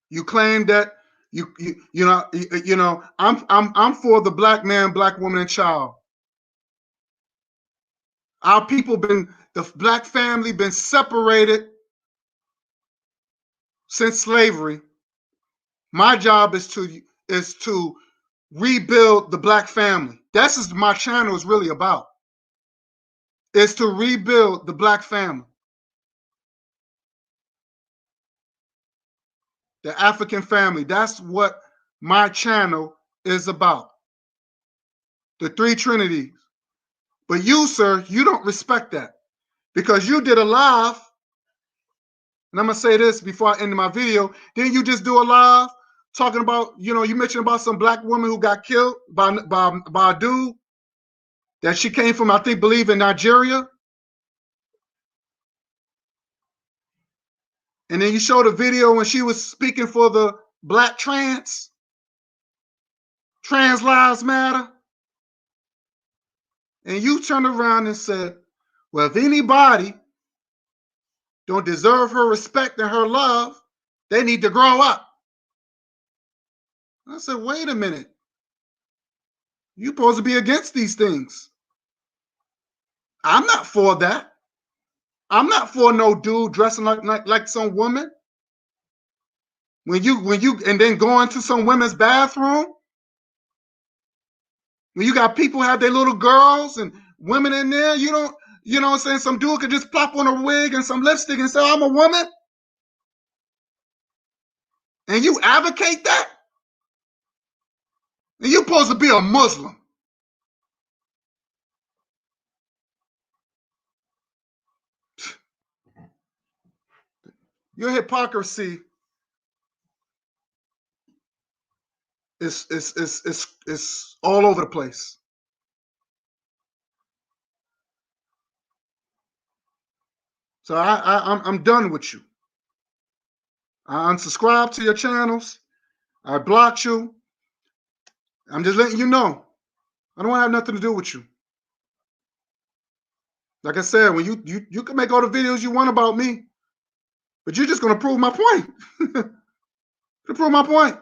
You claim that you know I'm for the black man, black woman, and child. Our people the black family been separated since slavery. My job is to rebuild the black family. That's what my channel is really about. Is to rebuild the black family. The African family. That's what my channel is about. The three trinities. But you, sir, you don't respect that. Because you did a live, and I'm going to say this before I end my video. Didn't you just do a live talking about, you mentioned about some black woman who got killed by a dude that she came from, I believe in Nigeria. And then you showed a video when she was speaking for the black trans lives matter. And you turned around and said, well, if anybody don't deserve her respect and her love, they need to grow up. I said, wait a minute. You're supposed to be against these things. I'm not for that. I'm not for no dude dressing like some woman. When you and then going to some women's bathroom, when you got people have their little girls and women in there, you know what I'm saying? Some dude could just plop on a wig and some lipstick and say, I'm a woman. And you advocate that? And you're supposed to be a Muslim. Your hypocrisy is all over the place. So I'm done with you. I unsubscribed to your channels. I blocked you. I'm just letting you know. I don't have nothing to do with you. Like I said, when you can make all the videos you want about me, but you're just gonna prove my point. To prove my point.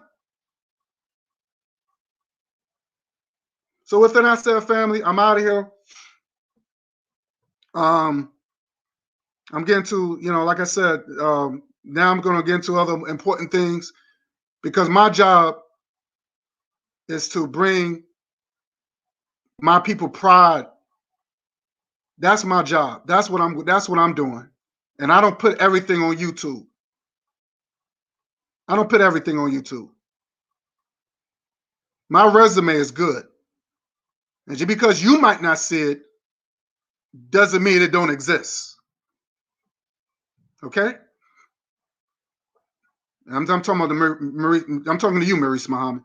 So with that I said, family, I'm out of here. I'm getting to, like I said, now I'm gonna get into other important things because my job is to bring my people pride. That's my job. That's what I'm doing. And I don't put everything on YouTube. I don't put everything on YouTube. My resume is good. And just because you might not see it doesn't mean it don't exist. Okay? I'm talking about I'm talking to you, Maurice Muhammad.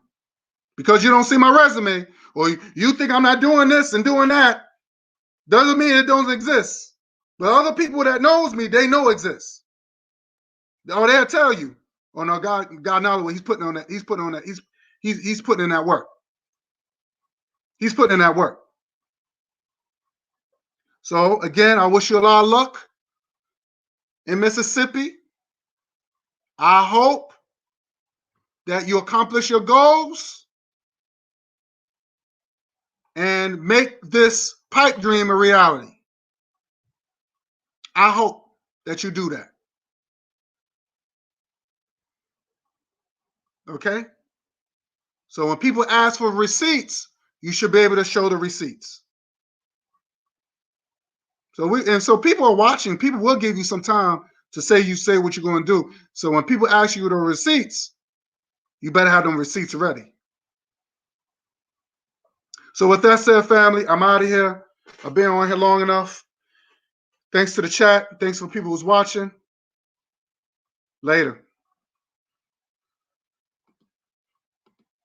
Because you don't see my resume, or you think I'm not doing this and doing that, doesn't mean it don't exist. But other people that knows me, they know exists. Or they'll tell you, oh no, God knows what he's putting on that. He's putting on that. He's putting in that work. He's putting in that work. So again, I wish you a lot of luck in Mississippi. I hope that you accomplish your goals and make this pipe dream a reality. I hope that you do that. Okay? So when people ask for receipts, you should be able to show the receipts. So people are watching. People will give you some time to say what you're going to do. So when people ask you the receipts, you better have them receipts ready. So with that said, family, I'm out of here. I've been on here long enough. Thanks to the chat. Thanks for people who's watching. Later.